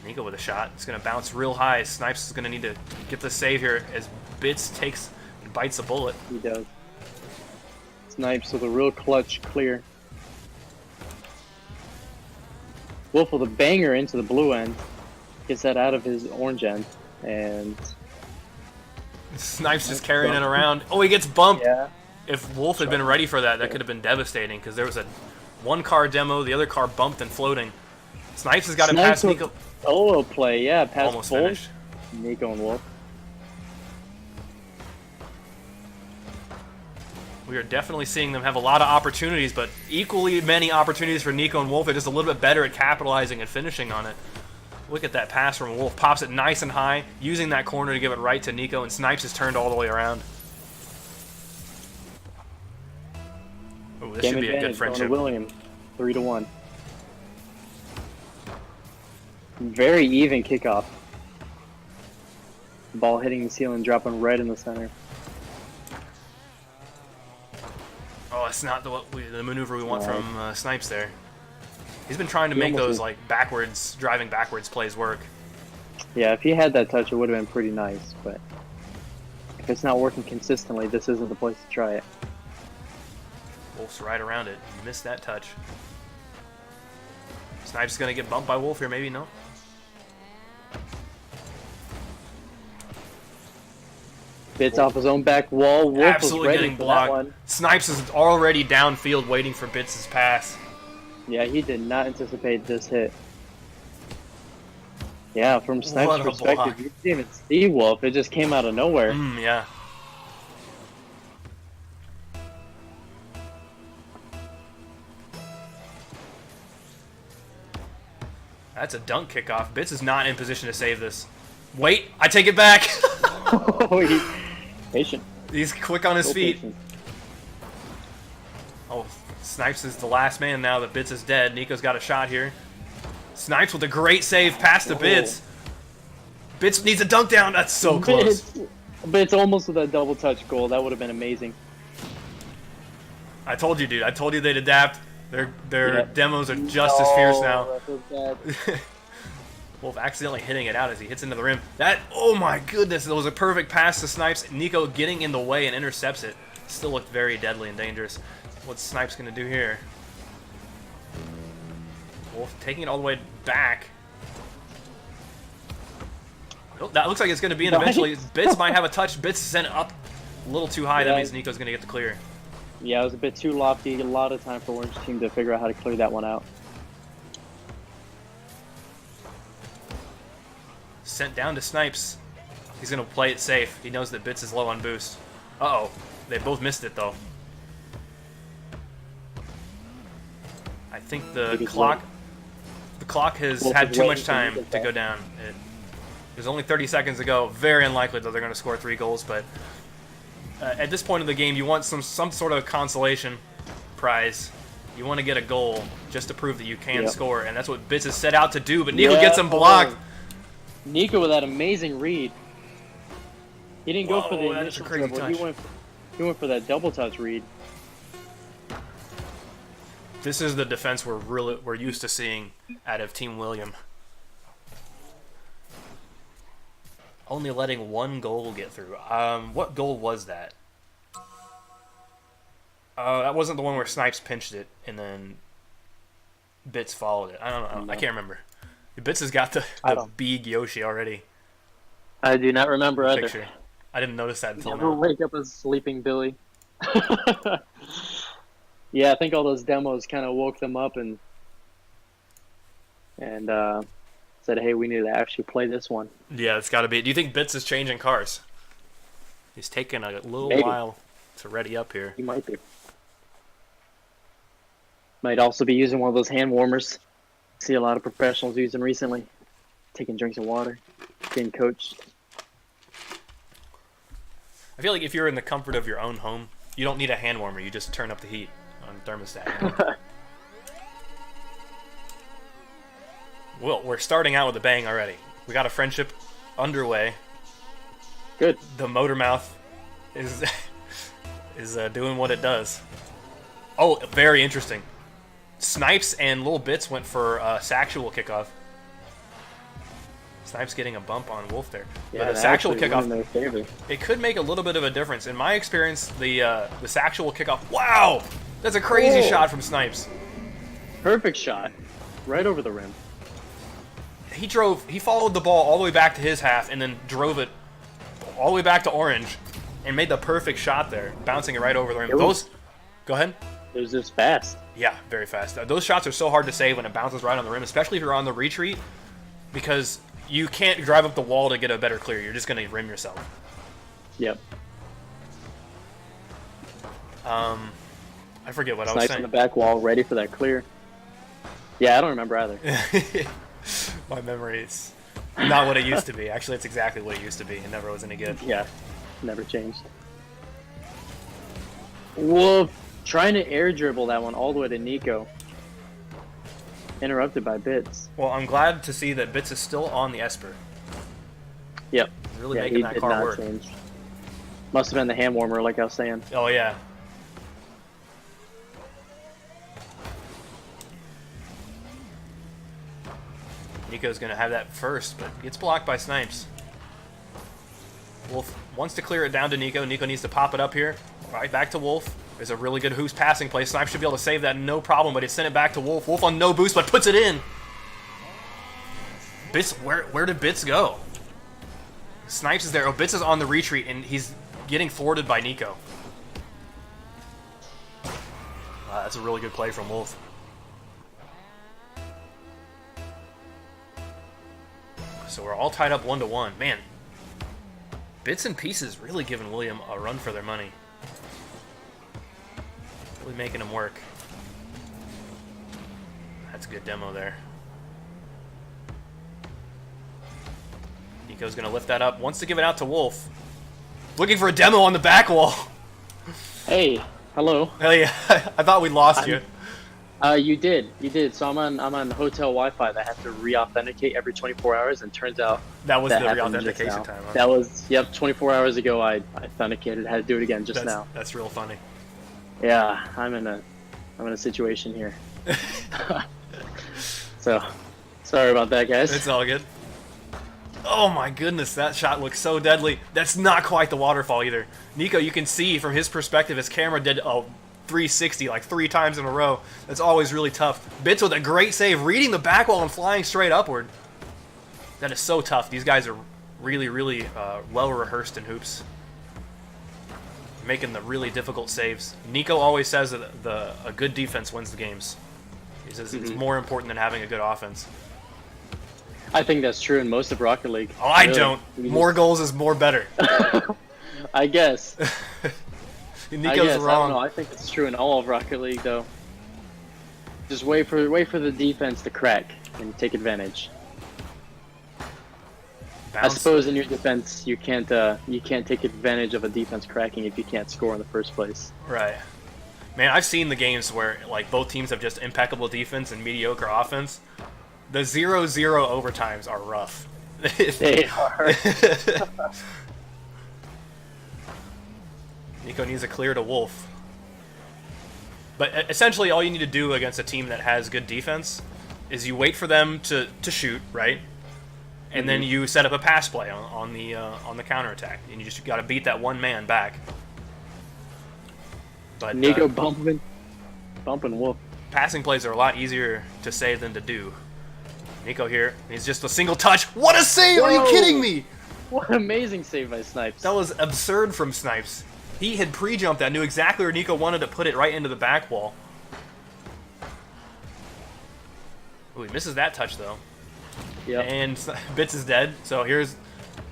Nico with a shot. It's going to bounce real high. Snipes is going to need to get the save here as Bits takes and bites a bullet. He does. Snipes with a real clutch clear. Wolf with a banger into the blue end. Gets that out of his orange end. And Snipes just carrying it around. Oh, he gets bumped. yeah, If Wolf had been ready for that, that could have been devastating because there was a 1-car demo, the other car bumped and floating. Snipes has got to pass Snipes Nico. solo play, yeah, past Almost Wolf, finished. Nico and Wolf. We are definitely seeing them have a lot of opportunities, but equally many opportunities for Nico and Wolf. They're just a little bit better at capitalizing and finishing on it. Look at that pass from Wolf. Pops it nice and high, using that corner to give it right to Nico, and Snipes is turned all the way around. Oh, this Game should be a good advantage going to friendship. William, 3-1. Very even kickoff. Ball hitting the ceiling, dropping right in the center. Oh, it's not the maneuver we want Right. from Snipes there. He's been trying to He make almost those did. like backwards, driving backwards plays work. Yeah, if he had that touch, it would have been pretty nice, but if it's not working consistently, this isn't the place to try it. Wolf's right around it. Missed that touch. Snipes is gonna get bumped by Wolf here, maybe no. Bits off his own back wall. Wolf Absolutely was ready getting for that blocked. one. Snipes is already downfield waiting for Bits' pass. Yeah, he did not anticipate this hit. Yeah, from Snipes' What a perspective, block. you didn't even see Wolf. It just came out of nowhere. Yeah. That's a dunk kickoff. Bits is not in position to save this. Wait, I take it back. Oh, he's patient. He's quick on his So feet. patient. Oh, Snipes is the last man now that Bits is dead. Nico's got a shot here. Snipes with a great save past the Bits. Bits needs a dunk down. That's so close. Bits almost with a double touch goal. That would have been amazing. I told you, dude. I told you they'd adapt. Their Yeah. demos are just as fierce now. that feels bad. Wolf accidentally hitting it out as he hits into the rim. That, oh my goodness, that was a perfect pass to Snipes. Nico getting in the way and intercepts it. Still looked very deadly and dangerous. What's Snipes going to do here? Wolf taking it all the way back. Oh, that looks like it's going to be in eventually. Nice. Bits might have a touch. Bits sent it up a little too high. That Yeah. means Nico's going to get the clear. Yeah, it was a bit too lofty. A lot of time for Orange team to figure out how to clear that one out. Sent down to Snipes. He's going to play it safe. He knows that Bits is low on boost. Uh-oh. They both missed it, though. I think the Maybe clock has Wolf had is too waiting much for time Nico to go down. There's only 30 seconds to go. Very unlikely that they're going to score 3 goals, but at this point of the game, you want some sort of consolation prize. You want to get a goal just to prove that you can Yep. score, and that's what Bits is set out to do, but Nico Yeah. gets him blocked. Nico with that amazing read. He didn't go for the Whoa, that's a initial crazy dribble. touch. He went for that double touch read. This is the defense we're used to seeing out of Team William. Only letting 1 goal get through. What goal was that? That wasn't the one where Snipes pinched it and then Bits followed it. I don't know. I can't remember. Bits has got the big Yoshi already. I do not remember either. Picture. I didn't notice that until Never now. wake up as sleeping Billy. Yeah, I think all those demos kind of woke them up and said, "Hey, we need to actually play this one." Yeah, it's got to be. Do you think Bits is changing cars? He's taking a little Maybe. while to ready up here. He might be. Might also be using one of those hand warmers. See a lot of professionals using recently. Taking drinks of water, getting coached. I feel like if you're in the comfort of your own home, you don't need a hand warmer. You just turn up the heat on thermostat. Well, we're starting out with a bang already. We got a friendship underway. Good. The motor mouth is doing what it does. Oh, very interesting. Snipes and Little Bits went for Sexual kickoff. Snipes getting a bump on Wolf there. Yeah, but the Sexual kickoff, in their favor. it could make a little bit of a difference. In my experience, the Sexual kickoff, wow! That's a crazy Whoa. shot from Snipes. Perfect shot. Right over the rim. He followed the ball all the way back to his half and then drove it all the way back to orange and made the perfect shot there, bouncing it right over the rim. Go ahead. It was just fast. Yeah, very fast. Those shots are so hard to save when it bounces right on the rim, especially if you're on the retreat, because you can't drive up the wall to get a better clear. You're just going to rim yourself. Yep. I forget what I was Snipes saying. on the back wall, ready for that clear. Yeah, I don't remember either. My memory is not what it used to be. Actually, it's exactly what it used to be. It never was any good. Yeah, never changed. Wolf trying to air dribble that one all the way to Nico. Interrupted by Bits. Well, I'm glad to see that Bits is still on the Esper. Yep. Really Yeah, making he that did car not work. change. Must have been the hand warmer, like I was saying. Oh, yeah. Nico's going to have that first, but gets blocked by Snipes. Wolf wants to clear it down to Nico. Nico needs to pop it up here. Right back to Wolf. There's a really good Hoops passing play. Snipes should be able to save that no problem, but he sent it back to Wolf. Wolf on no boost, but puts it in. Bits, where did Bits go? Snipes is there. Oh, Bits is on the retreat, and he's getting thwarted by Nico. Wow, that's a really good play from Wolf. So we're all tied up 1-1. Man, Bits and Pieces really giving William a run for their money. Really making him work. That's a good demo there. Nico's going to lift that up. Wants to give it out to Wolf. Looking for a demo on the back wall. Hey, hello. Hell yeah. I thought we lost you. You did. So I'm on hotel Wi-Fi that I have to re-authenticate every 24 hours, and turns out That was the happened just re-authentication now. time. Huh? That was 24 hours ago. I authenticated. Had to do it again just now. That's real funny. Yeah, I'm in a situation here. So, sorry about that, guys. It's all good. Oh my goodness, that shot looks so deadly. That's not quite the waterfall either. Nico, you can see from his perspective, his camera did a 360 like 3 times in a row. That's always really tough. Bits with a great save, reading the back wall and flying straight upward. That is so tough. These guys are really, really well rehearsed in hoops. Making the really difficult saves. Nico always says that a good defense wins the games. He says it's more important than having a good offense. I think that's true in most of Rocket League. Oh, I Really. don't. More goals is more better. I guess. Nico's I wrong. don't know. I think it's true in all of Rocket League, though. Just wait for the defense to crack and take advantage. I Bounce. suppose in your defense, you can't take advantage of a defense cracking if you can't score in the first place. Right. Man, I've seen the games where like both teams have just impeccable defense and mediocre offense. The 0-0 overtimes are rough. They are. Nico needs a clear to Wolf. But essentially all you need to do against a team that has good defense is you wait for them to shoot, right? And then you set up a pass play on the counterattack. And you just got to beat that one man back. But Nico bumping Wolf. passing plays are a lot easier to say than to do. Nico here, he's just a single touch. What a save! Are you Whoa. kidding me? What an amazing save by Snipes. That was absurd from Snipes. He had pre-jumped that, knew exactly where Nico wanted to put it, right into the back wall. Ooh, he misses that touch though. Yep. And Bits is dead, so here's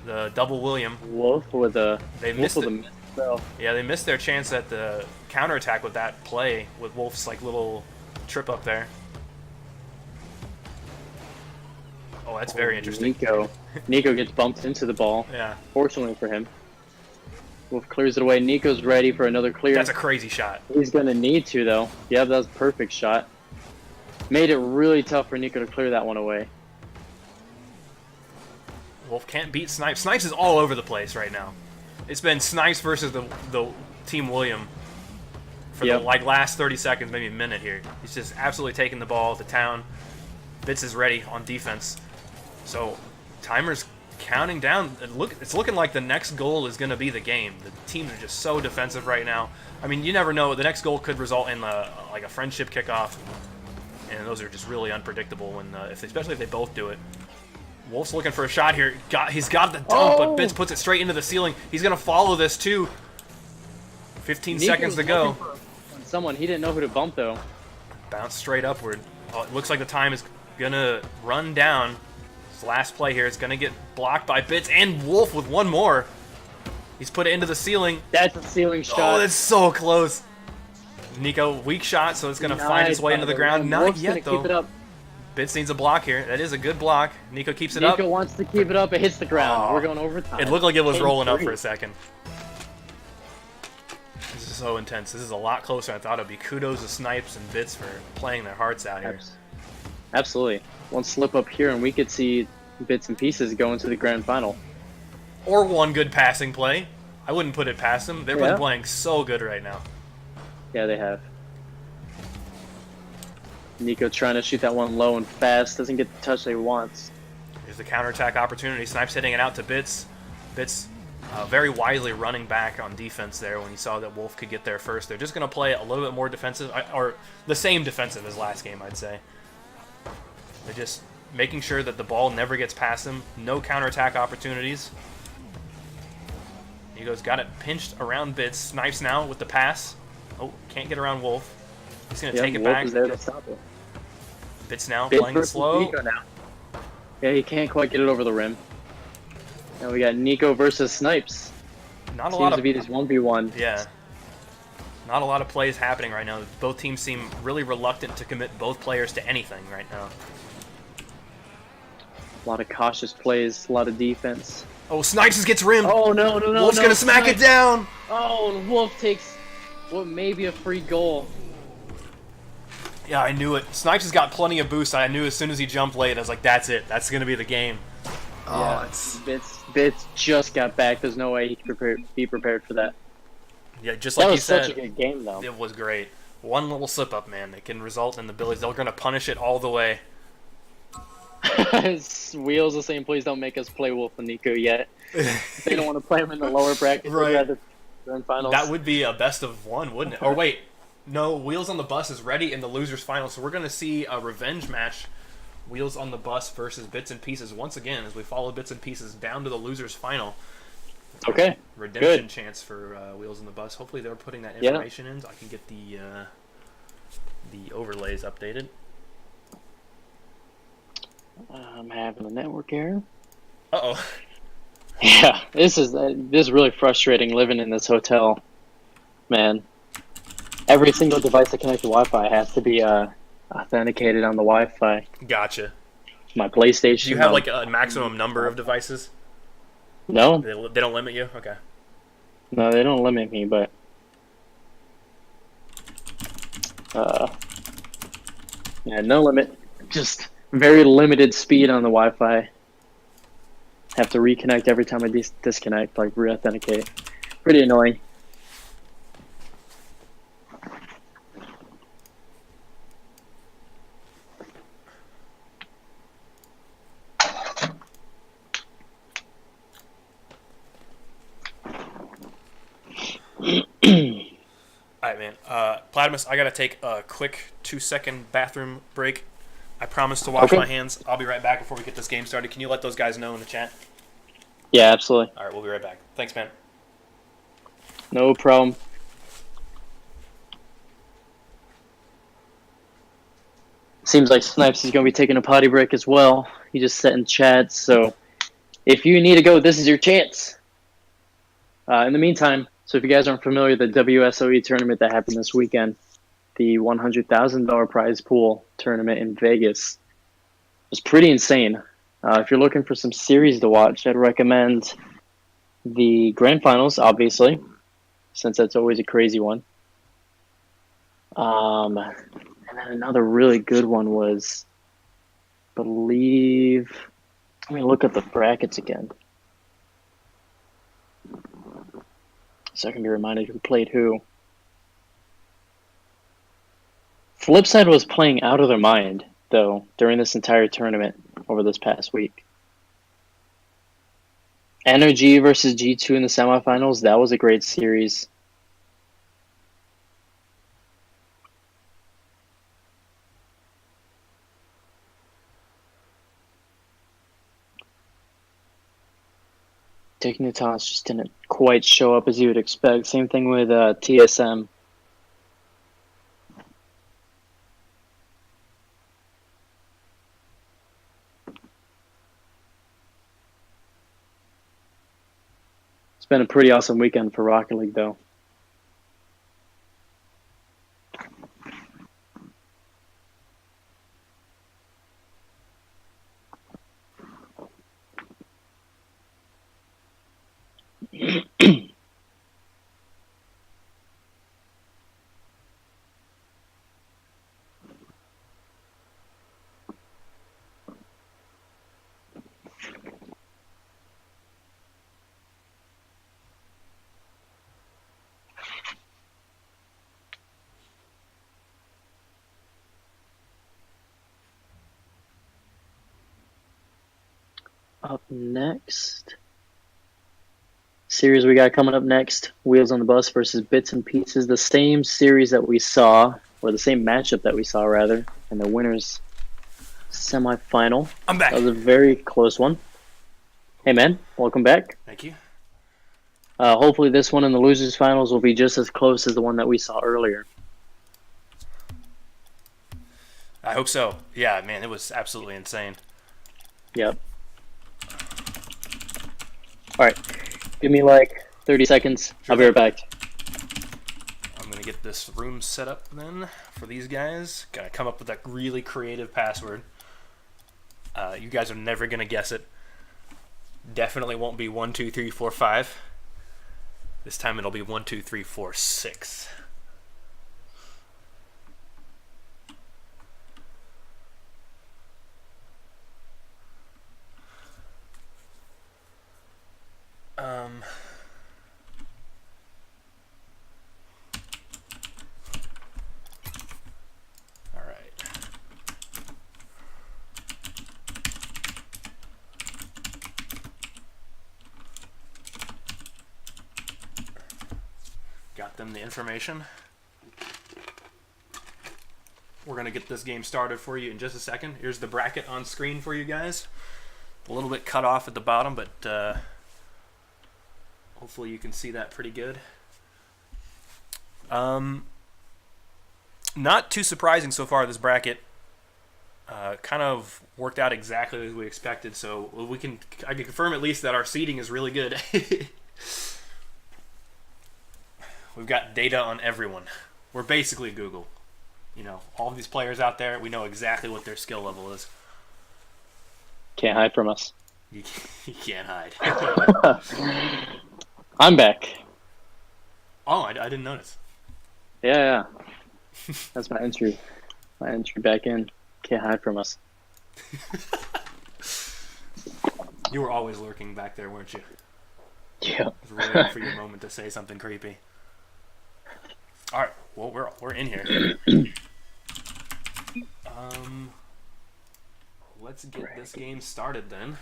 the double William. Wolf with a They Wolf missed with it. a miss throw. Yeah, they missed their chance at the counterattack with that play, with Wolf's like little trip up there. Oh, that's very interesting. Nico gets bumped into the ball. Yeah. Fortunately for him. Wolf clears it away. Nico's ready for another clear. That's a crazy shot. He's going to need to, though. Yeah, that was a perfect shot. Made it really tough for Nico to clear that one away. Wolf can't beat Snipes. Snipes is all over the place right now. It's been Snipes versus the Team William for the last 30 seconds, maybe a minute here. He's just absolutely taking the ball to town. Bits is ready on defense. So timer's counting down. It's looking like the next goal is going to be the game. The teams are just so defensive right now. I mean, you never know. The next goal could result in like a friendship kickoff, and those are just really unpredictable when, especially if they both do it. Wolf's looking for a shot here. He's got the dump, but Bits puts it straight into the ceiling. He's going to follow this too. 15 seconds to go. Someone, he didn't know who to bump though. Bounce straight upward. Oh, it looks like the time is going to run down. His last play here is going to get blocked by Bits and Wolf with one more. He's put it into the ceiling. That's a ceiling shot. Oh, that's so close. Nico, weak shot, so it's going to find its way into the ground. Not yet, though. Keep it up. Bits needs a block here. That is a good block. Nico keeps it up. Nico wants to keep it up. It hits the ground. We're going overtime. It looked like it was rolling up for a second. This is so intense. This is a lot closer than I thought it would be. Kudos to Snipes and Bits for playing their hearts out here. Absolutely. One slip up here, and we could see Bits and Pieces go into the grand final. Or one good passing play. I wouldn't put it past them. They're both playing so good right now. Yeah, they have. Nico trying to shoot that one low and fast. Doesn't get the touch that he wants. Here's the counterattack opportunity. Snipes hitting it out to Bits. Bits very wisely running back on defense there when he saw that Wolf could get there first. They're just going to play a little bit more defensive, or the same defensive as last game, I'd say. They're just making sure that the ball never gets past them. No counterattack opportunities. Nico's got it pinched around Bits. Snipes now with the pass. Oh, can't get around Wolf. He's going to take it Wolf back. Is there to stop it. Bits now Bits playing it slow. Nico now. Yeah, he can't quite get it over the rim. And we got Nico versus Snipes. Not a Seems lot of to be this 1v1. Yeah. Not a lot of plays happening right now. Both teams seem really reluctant to commit both players to anything right now. A lot of cautious plays, a lot of defense. Oh, Snipes gets rimmed. Oh, no. Wolf's going to smack it down. Oh, and Wolf takes what may be a free goal. Yeah, I knew it. Snipes has got plenty of boost. I knew as soon as he jumped late, I was like, that's it. That's going to be the game. Yeah, Bits just got back. There's no way he can be prepared for that. Yeah, just like you said. That was such a good game, though. It was great. One little slip-up, man. It can result in the Billies. They're going to punish it all the way. Wheels is saying, please don't make us play Wolf and Nico yet. They don't want to play him in the lower bracket. Right. Grand finals. That would be a best of one, wouldn't it? Or wait, no, Wheels on the Bus is ready in the losers final, so we're going to see a revenge match. Wheels on the Bus versus Bits and Pieces once again as we follow Bits and Pieces down to the losers final. Okay. Redemption chance for Wheels on the Bus. Hopefully they're putting that information in so I can get the overlays updated. I'm having a network error. Uh-oh. Yeah, this is really frustrating living in this hotel. Man, every single device that connects to Wi-Fi has to be authenticated on the Wi-Fi. Gotcha. My PlayStation. Do you have like a maximum number of devices? No. They don't limit you? Okay. No, they don't limit me, but yeah, no limit. Just very limited speed on the Wi-Fi. Have to reconnect every time I disconnect, like re-authenticate. Pretty annoying. Alright, man. Platimus, I gotta take a quick 2-second bathroom break. I promise to wash my hands. I'll be right back before we get this game started. Can you let those guys know in the chat? Yeah, absolutely. Alright, we'll be right back. Thanks, man. No problem. Seems like Snipes is going to be taking a potty break as well. He just sat in chat, so if you need to go, this is your chance. In the meantime, so if you guys aren't familiar with the WSOE tournament that happened this weekend, the $100,000 prize pool tournament in Vegas was pretty insane. If you're looking for some series to watch, I'd recommend The grand finals, obviously, since that's always a crazy one. And then another really good one was, I believe. Let me look at the brackets again, so I can be reminded who played who. Flipside was playing out of their mind, though, during this entire tournament over this past week. NRG versus G2 in the semifinals, that was a great series. Dignitas just didn't quite show up as you would expect. Same thing with TSM. It's been a pretty awesome weekend for Rocket League, though. Up next, series we got coming up next, Wheels on the Bus versus Bits and Pieces. The same series that we saw, or the same matchup that we saw, rather, in the winners semifinal. I'm back. That was a very close one. Hey, man, welcome back. Thank you. Hopefully this one in the losers finals will be just as close as the one that we saw earlier. I hope so. Yeah, man, it was absolutely insane. Yep. All right, give me like 30 seconds. I'll be right back. I'm going to get this room set up then for these guys. Got to come up with that really creative password. You guys are never going to guess it. Definitely won't be 1, 2, 3, 4, 5. This time it'll be 1, 2, 3, 4, 6. All right. Got them the information. We're going to get this game started for you in just a second. Here's the bracket on screen for you guys. A little bit cut off at the bottom, but hopefully you can see that pretty good. Not too surprising so far, this bracket. Kind of worked out exactly as we expected, so I can confirm at least that our seeding is really good. We've got data on everyone. We're basically Google. You know, all of these players out there, we know exactly what their skill level is. Can't hide from us. You can't hide. I'm back. Oh, I didn't notice. Yeah. That's my entry. My entry back in. Can't hide from us. You were always lurking back there, weren't you? Yeah. I was waiting for your moment to say something creepy. All right, well we're in here. Let's get this game started then.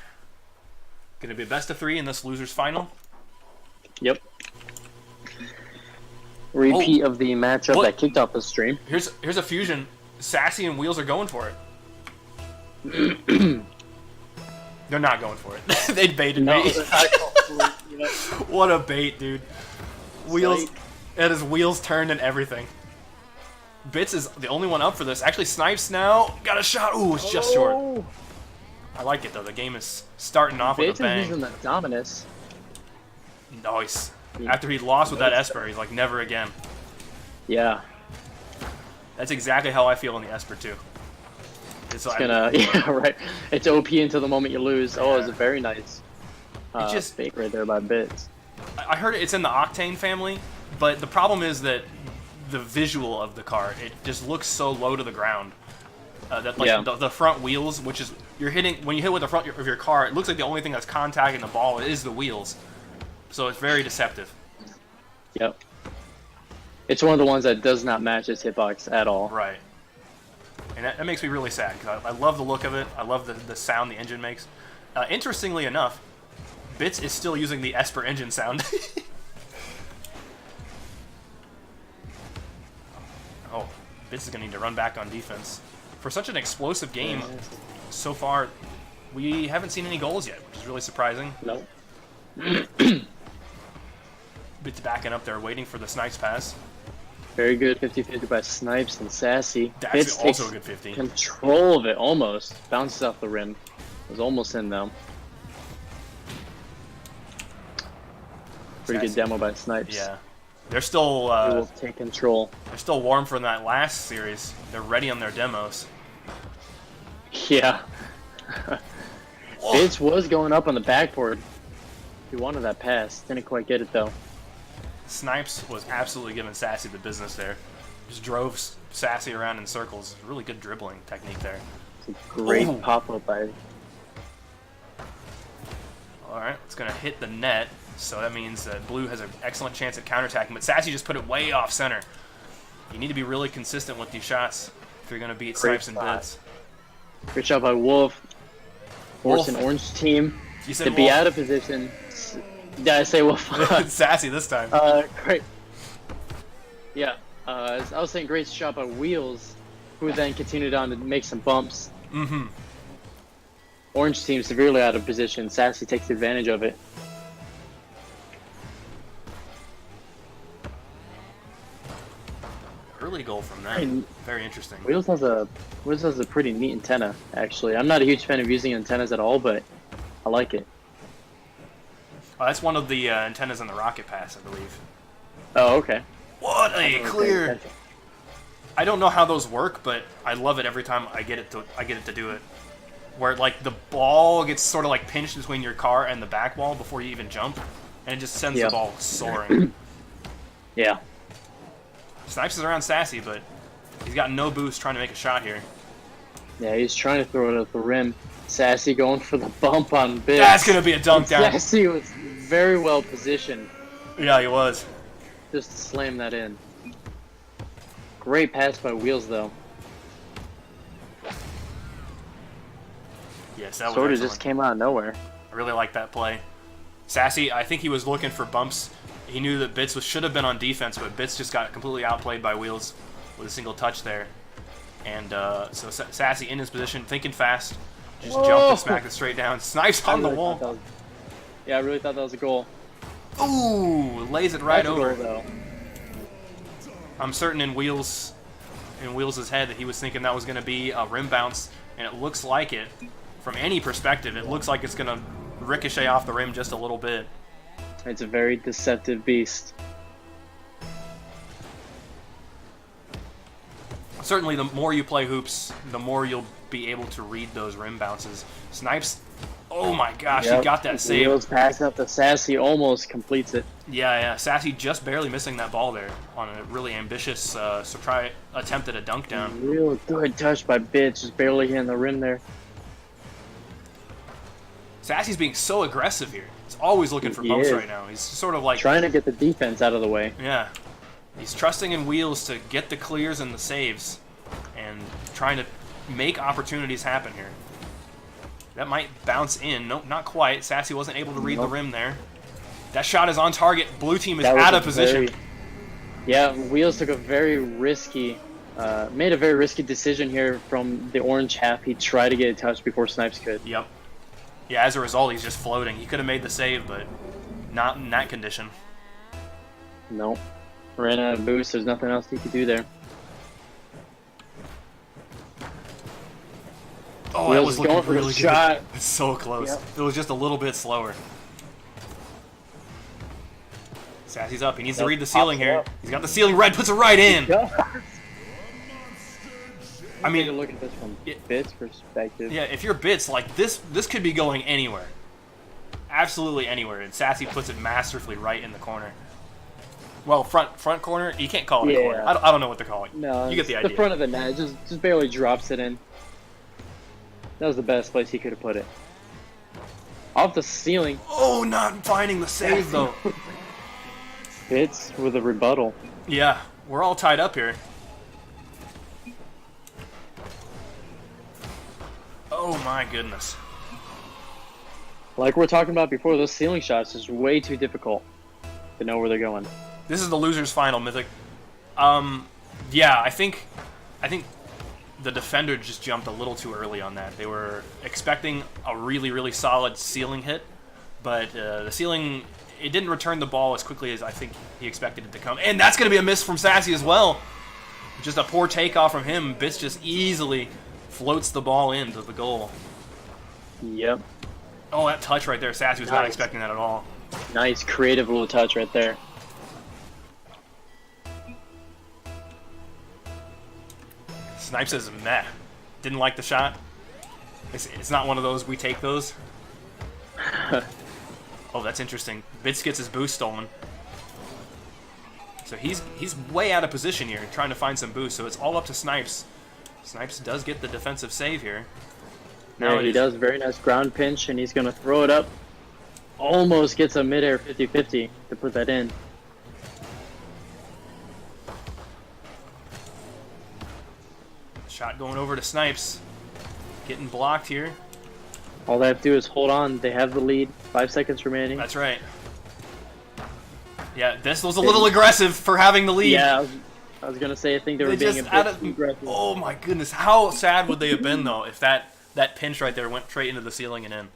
Gonna be best of 3 in this losers final. Yep. Repeat of the matchup that kicked off the stream. Here's a fusion. Sassy and Wheels are going for it. They're not going for it. They baited me. What a bait, dude. Wheels. It is Wheels' turn and everything. Bits is the only one up for this. Actually, Snipes now got a shot. Ooh, it's just short. I like it though. The game is starting off with a bang. Bits is using the Dominus. Nice. After he lost with that Esper, he's like, never again. Yeah. That's exactly how I feel in the Esper too. It's like, yeah, right. It's OP until the moment you lose. Oh, it's a very nice just fake right there by Bits. I heard it's in the Octane family, but the problem is that the visual of the car, it just looks so low to the ground. That like Yeah. the front wheels, which is you're hitting when you hit with the front of your car, it looks like the only thing that's contacting the ball is the wheels. So it's very deceptive. Yep. It's one of the ones that does not match its hitbox at all. Right. And that makes me really sad because I love the look of it. I love the sound the engine makes. Interestingly enough, Bits is still using the Esper engine sound. Oh, Bits is going to need to run back on defense. For such an explosive game, so far, we haven't seen any goals yet, which is really surprising. Nope. Bits backing up there, waiting for the Snipes pass. Very good 50-50 by Snipes and Sassy. That's Bits also takes a good 50. control of it, almost. Bounces off the rim. It was almost in though. Pretty good Sassy. demo by Snipes. Yeah. They're still He will take control. they're still warm from that last series. They're ready on their demos. Yeah. Oh. Bits was going up on the backboard. He wanted that pass. Didn't quite get it though. Snipes was absolutely giving Sassy the business there. Just drove Sassy around in circles. Really good dribbling technique there. It's a great Ooh. pop-up by... Alright, it's going to hit the net. So that means that Blue has an excellent chance at counterattacking. But Sassy just put it way off center. You need to be really consistent with these shots if you're going to beat Great Snipes and spot. Bits. Great shot by Wolf. Force an Wolf. orange team You said to be Wolf. out of position. Did I say Wolf? Sassy this time. Great. Yeah, I was saying great shot by Wheels, who then continued on to make some bumps. Mm-hmm. Orange team severely out of position. Sassy takes advantage of it. Early goal from them. And- Very interesting. Wheels has a pretty neat antenna, actually. I'm not a huge fan of using antennas at all, but I like it. Oh, that's one of the antennas on the Rocket Pass, I believe. Oh, okay. What a Okay, clear! gotcha. I don't know how those work, but I love it every time I get it to do it. Where like the ball gets sort of like pinched between your car and the back wall before you even jump, and it just sends Yeah. the ball soaring. Yeah. Snipes is around Sassy, but he's got no boost trying to make a shot here. Yeah, he's trying to throw it at the rim. Sassy going for the bump on Bits. That's gonna be a dunk down. Sassy was very well positioned Yeah, he was. just to slam that in. Great pass by Wheels, though. Yes, that was Sort of excellent. just came out of nowhere. I really like that play. Sassy, I think he was looking for bumps. He knew that Bits should have been on defense, but Bits just got completely outplayed by Wheels with a single touch there. And so Sassy in his position, thinking fast, just jumped Whoa. and smacked it straight down. Snipes on the I wall. really thought that was a goal. Ooh, lays it right That's a over. goal, though. I'm certain in Wheels' head that he was thinking that was going to be a rim bounce, and it looks like it. From any perspective, it looks like it's going to ricochet off the rim just a little bit. It's a very deceptive beast. Certainly, the more you play hoops, the more you'll be able to read those rim bounces. Snipes, oh my gosh, he got that save. Wheels pass up to Sassy, almost completes it. Yeah. Sassy just barely missing that ball there on a really ambitious attempt at a dunk down. Real good touch by Bits, just barely hitting the rim there. Sassy's being so aggressive here. He's always looking for He bumps is. right now. He's sort of like, Trying to get the defense out of the way. yeah. He's trusting in Wheels to get the clears and the saves and trying to make opportunities happen here. That might bounce in. Nope, not quite. Sassy wasn't able to read the Nope. rim there. That shot is on target. Blue team is That was out a of position. Yeah, Wheels took a very risky, made a very risky decision here from the orange half. He tried to get a touch before Snipes could. Yep. Yeah, as a result, he's just floating. He could have made the save, but not in that condition. Nope. Ran out of boost. There's nothing else he could do there. Oh, Wheels that was is looking going for the really good. shot. It's so close. Yep. It was just a little bit slower. Sassy's up. He needs to read the ceiling Pops it here. up. He's got the ceiling red. Puts it right in. I Take a mean, look at this from it- Bits' perspective. yeah. If you're Bits, like this could be going anywhere. absolutely anywhere, and Sassy puts it masterfully right in the corner. Well, front corner. You can't call it a corner. Yeah. I don't know what to call it. No, You get the it's idea. the front of the net. Just barely drops it in. That was the best place he could have put it. Off the ceiling. Oh, not finding the save though. Hits with a rebuttal. Yeah, we're all tied up here. Oh my goodness. Like we're talking about before, those ceiling shots is way too difficult to know where they're going. This is the losers final, Mythic. Yeah, I think the defender just jumped a little too early on that. They were expecting a really, really solid ceiling hit, but the ceiling, it didn't return the ball as quickly as I think he expected it to come. And that's going to be a miss from Sassy as well. Just a poor takeoff from him. Bits just easily floats the ball into the goal. Yep. Oh, that touch right there. Sassy was not Nice. expecting that at all. Nice creative little touch right there. Snipe says meh. Didn't like the shot. It's not one of those, we take those. Oh, that's interesting. Bits gets his boost stolen. So he's way out of position here, trying to find some boost. So it's all up to Snipes. Snipes does get the defensive save here. Now Yeah, he does. Very nice ground pinch, and he's going to throw it up. Almost gets a midair 50-50 to put that in. Shot going over to Snipes. Getting blocked here. All they have to do is hold on. They have the lead. 5 seconds remaining. That's right. Yeah, this was a little aggressive for having the lead. Yeah, I was going to say, I think they were They being just a bit out of, too aggressive. oh my goodness, how sad would they have been though if that pinch right there went straight into the ceiling and in?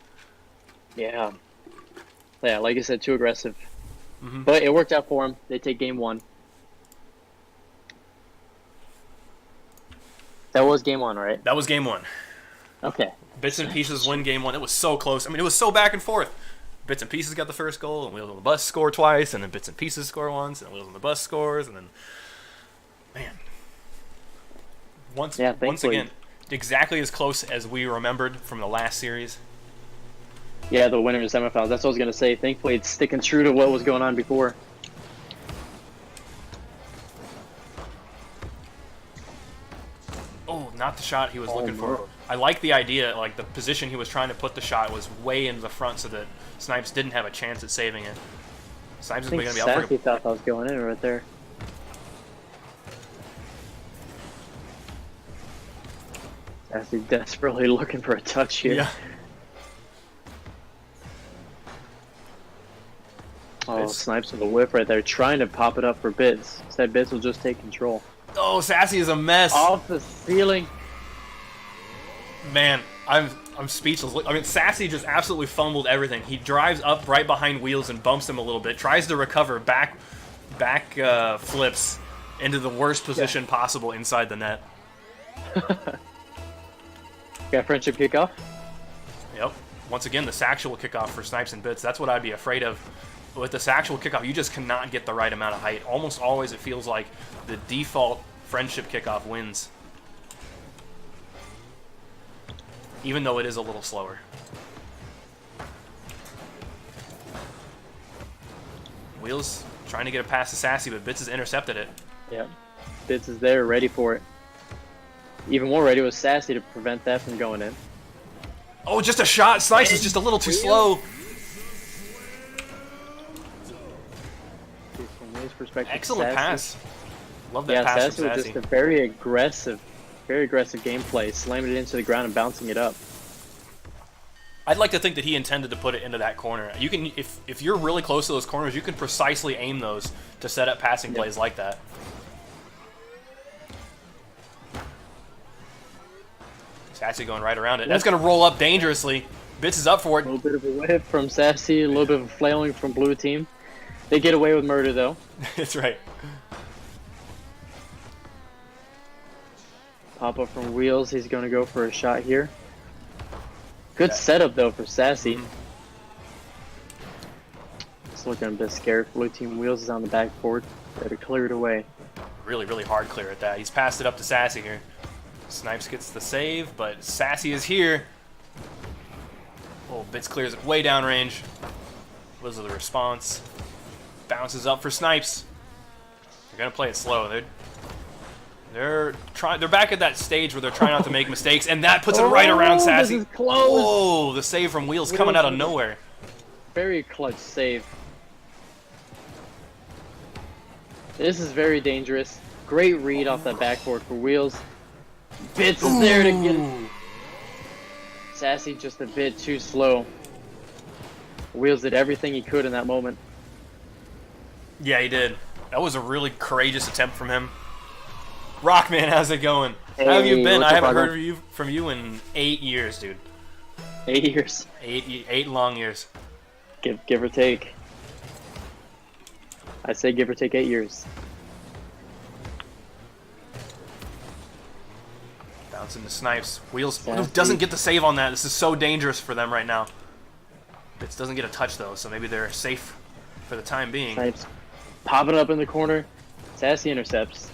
Yeah. Yeah, like I said, too aggressive. Mhm. But it worked out for them. They take game 1. That was game 1, right? That was game 1. Okay. Bits and Pieces win game 1. It was so close. I mean, it was so back and forth. Bits and Pieces got the first goal, and Wheels on the Bus score twice, and then Bits and Pieces score once, and Wheels on the Bus scores, and then, man, once thankfully. again, exactly as close as we remembered from the last series. Yeah, the winner in the semifinals. That's what I was going to say. Thankfully, it's sticking true to what was going on before. Oh, not the shot he was looking for. no. I like the idea, like the position he was trying to put the shot was way in the front so that Snipes didn't have a chance at saving it. Snipes I is think going to be out for Sassy a... thought that was going in right there. Sassy desperately looking for a touch here. Yeah. Oh, Bits. Snipes with a whip right there, trying to pop it up for Bits. Said Bits will just take control. Oh, Sassy is a mess. Off the ceiling. Man, I'm speechless. I mean, Sassy just absolutely fumbled everything. He drives up right behind Wheels and bumps him a little bit. Tries to recover, back flips into the worst position possible inside the net. Got friendship kickoff. Yep. Once again, the Sactual kickoff for Snipes and Bits. That's what I'd be afraid of. With the Sactual kickoff, you just cannot get the right amount of height. Almost always it feels like the default friendship kickoff wins. Even though it is a little slower. Wheels trying to get a pass to Sassy, but Bits has intercepted it. Yep. Bits is there, ready for it. Even more ready was Sassy to prevent that from going in. Oh, just a shot. Snipes is just a little too slow. From his perspective, Excellent Sassy- pass. Love that Yeah, pass Sassy from was Sassy. just a very aggressive gameplay, slamming it into the ground and bouncing it up. I'd like to think that he intended to put it into that corner. You can, if you're really close to those corners, you can precisely aim those to set up passing plays like that. Sassy going right around it. That's going to roll up dangerously. Bits is up for A it. little bit of a whip from Sassy, a little bit of a flailing from blue team. They get away with murder though. That's right. Pop up from Wheels, he's going to go for a shot here. Good setup though for Sassy. It's looking a bit scared. Blue team Wheels is on the backboard. Better clear it away. Really, really hard clear at that. He's passed it up to Sassy here. Snipes gets the save, but Sassy is here. Oh, Bits clears it way downrange. Was the response? Bounces up for Snipes. They're gonna play it slow. They're back at that stage where they're trying not to make mistakes, and that puts it right around Sassy. This is close. Whoa! The save from Wheels coming out of nowhere. Very clutch save. This is very dangerous. Great read off that backboard for Wheels. Bits is there to get it. Sassy just a bit too slow. Wheels did everything he could in that moment. Yeah, he did. That was a really courageous attempt from him. Rockman, how's it going? Hey, How have you been? I what's up, haven't brother? heard from you in 8 years, dude. 8 years. Eight long years. Give or take. I say give or take 8 years. Bouncing to Snipes. Wheels Sassy. doesn't get the save on that. This is so dangerous for them right now. Bits doesn't get a touch though, so maybe they're safe for the time being. Snipes popping up in the corner. Sassy intercepts.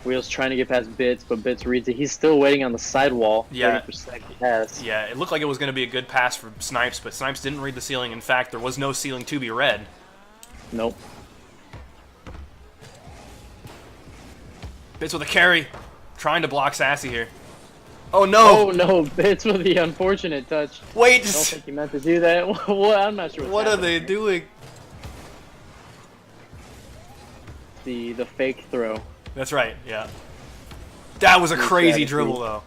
Wheels trying to get past Bits, but Bits reads it. He's still waiting on the sidewall. Yeah. Waiting for Snipes to pass. Yeah, it looked like it was going to be a good pass for Snipes, but Snipes didn't read the ceiling. In fact, there was no ceiling to be read. Nope. Bits with a carry. Trying to block Sassy here. Oh no! Oh no, Bits with the unfortunate touch. Wait! I don't think he meant to do that. What? I'm not sure What are they happening doing? here. The fake throw. That's right, yeah. That was a crazy strategy. dribble, though.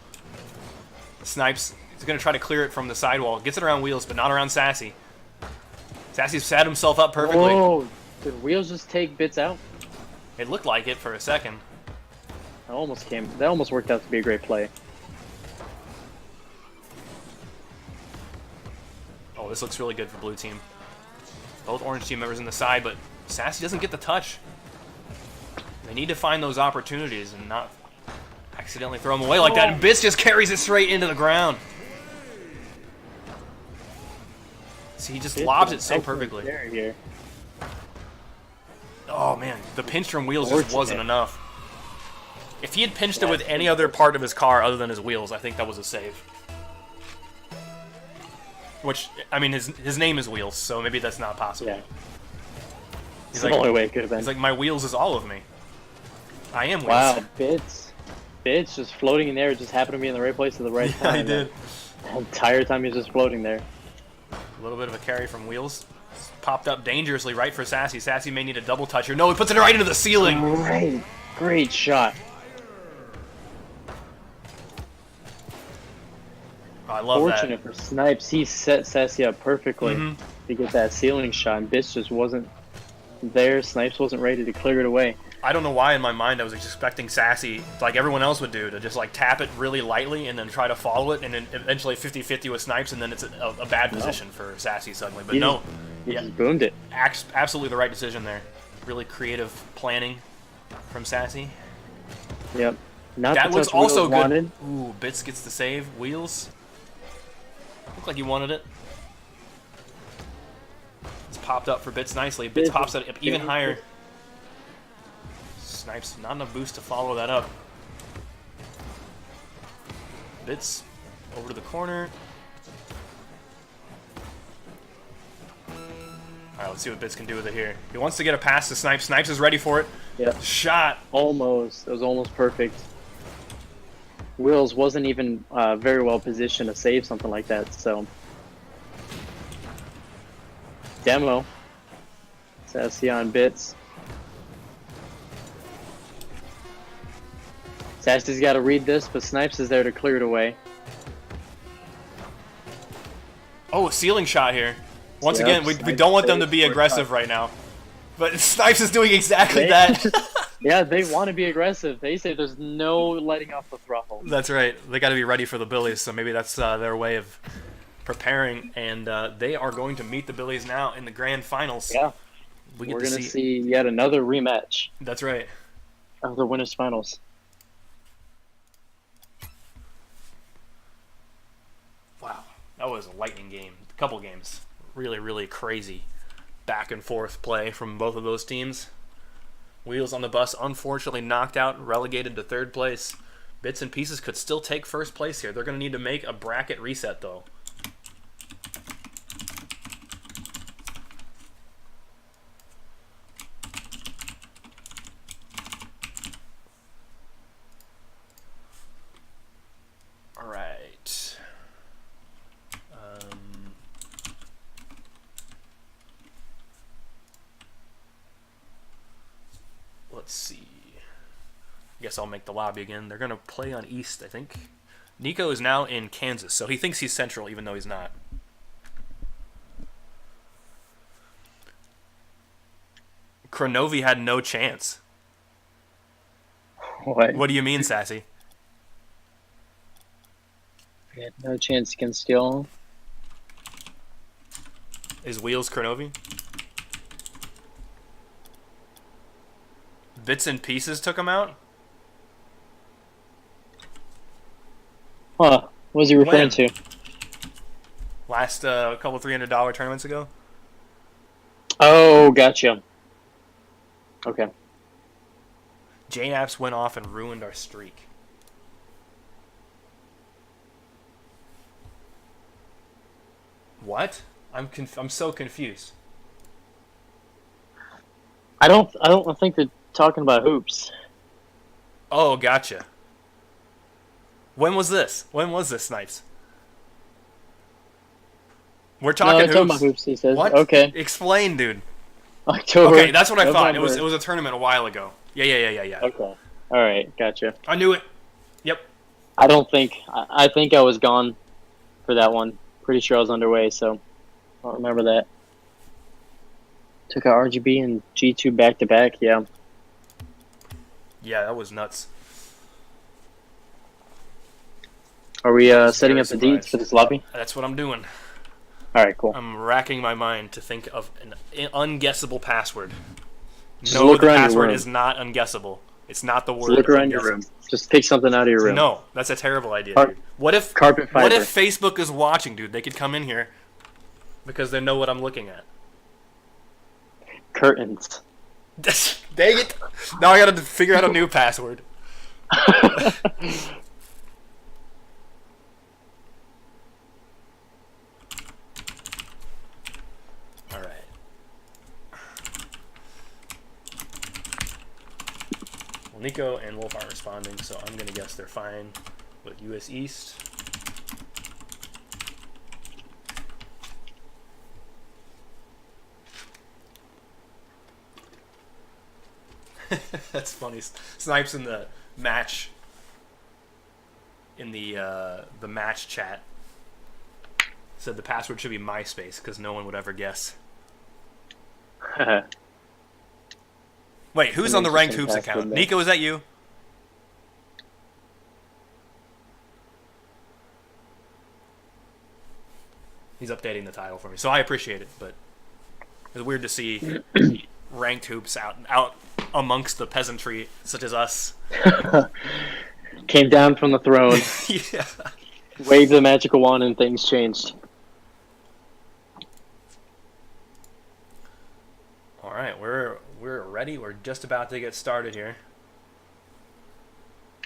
Snipes is going to try to clear it from the sidewall. Gets it around Wheels, but not around Sassy. Sassy's set himself up perfectly. Whoa! Did Wheels just take Bits out? It looked like it for a second. That almost worked out to be a great play. Oh, this looks really good for blue team. Both orange team members in the side, but Sassy doesn't get the touch. They need to find those opportunities and not accidentally throw them away like that. And Bits just carries it straight into the ground. See, he just lobs it so perfectly. Here. Oh man, the pinch from Wheels just Fortunate. wasn't enough. If he had pinched it with any other part of his car other than his wheels, I think that was a save. Which, I mean, his name is Wheels, so maybe that's not possible. Yeah. He's That's the only way it could have been. He's like, my wheels is all of me. I am Wheels. Wow, Bits just floating in there. Just happened to be in the right place at the right Yeah, time. he did. The entire time he was just floating there. A little bit of a carry from Wheels. Popped up dangerously right for Sassy. Sassy may need a double touch here. No, he puts it right into the ceiling. Great shot. Oh, I love Fortunate for Snipes, he set Sassy up perfectly Mhm. to get that ceiling shot, and Bits just wasn't there. Snipes wasn't ready to clear it away. I don't know why in my mind I was expecting Sassy, like everyone else would do, to just like tap it really lightly and then try to follow it, and then eventually 50-50 with Snipes, and then it's a bad position for Sassy suddenly. But He no, He yeah, just boomed it. absolutely the right decision there. Really creative planning from Sassy. Yep. Not That the looks touch Wheels also good. wanted. Ooh, Bits gets the save. Wheels. Looked like he wanted it. It's popped up for Bits nicely. Bits pops it up even higher. Snipes, not enough boost to follow that up. Bits over to the corner. Alright, let's see what Bits can do with it here. He wants to get a pass to Snipes. Snipes is ready for it. Yep. Shot. Almost. It was almost perfect. Wheels wasn't even very well positioned to save something like that, so. Demo. Sassy on Bits. Sassy's got to read this, but Snipes is there to clear it away. Oh, a ceiling shot here. Once Yep, again, we Snipes don't want them to saves be for a aggressive touch. right now. But Snipes is doing exactly They- that. Yeah, they want to be aggressive. They say there's no letting off the throttle. That's right. They got to be ready for the Billies, so maybe that's their way of preparing. And they are going to meet the Billies now in the grand finals. Yeah, we get we're to going to see yet another rematch That's right. of the winners finals. Wow, that was a lightning game. A couple games. Really, really crazy back and forth play from both of those teams. Wheels on the Bus unfortunately knocked out, relegated to third place. Bits and Pieces could still take first place here. They're going to need to make a bracket reset, though. let's see. Guess I'll make the lobby again. They're gonna play on East, I think. Nico is now in Kansas, so he thinks he's Central, even though he's not. Kronovi had no chance. What? What do you mean, Sassy? We had no chance against Steel. Is Wheels Kronovi? Bits and Pieces took him out? Huh. What was he referring When? to? Last couple $300 tournaments ago? Oh, gotcha. Okay. Jane Apps went off and ruined our streak. What? I'm so confused. I don't think they're talking about hoops. Oh, gotcha. When was this? Snipes? We're No, talking they're hoops. talking about hoops, he says. What? Okay. Explain, dude. October. Okay, that's what I thought. It November. was a tournament a while ago. Yeah. Okay. Alright, gotcha. I knew it. Yep. I think I was gone for that one. Pretty sure I was underway, so I don't remember that. Took out RGB and G2 back to back, yeah. Yeah, that was nuts. Are we was setting very up the deeds surprised. for this lobby? That's what I'm doing. Alright, cool. I'm racking my mind to think of an unguessable password. Just No, look the around your password room. is not unguessable. It's not the word. Just look around your unguessable. room. Just pick something out of your room. No, that's a terrible idea, Car- dude. What if carpet fiber. What if Facebook is watching, dude? They could come in here because they know what I'm looking at. Curtains. Dang it! Now I gotta figure out a new password. Alright. Well, Nico and Wolf aren't responding, so I'm gonna guess they're fine with US East. That's funny. Snipes in the match the match chat said the password should be MySpace because no one would ever guess. Wait, who's An on the Ranked interesting Hoops account? password there. Nico, is that you? He's updating the title for me, so I appreciate it, but it's weird to see Ranked Hoops out amongst the peasantry such as us. Came down from the throne, Yeah. waved the magical wand, and things changed. All right, we're ready. We're just about to get started here.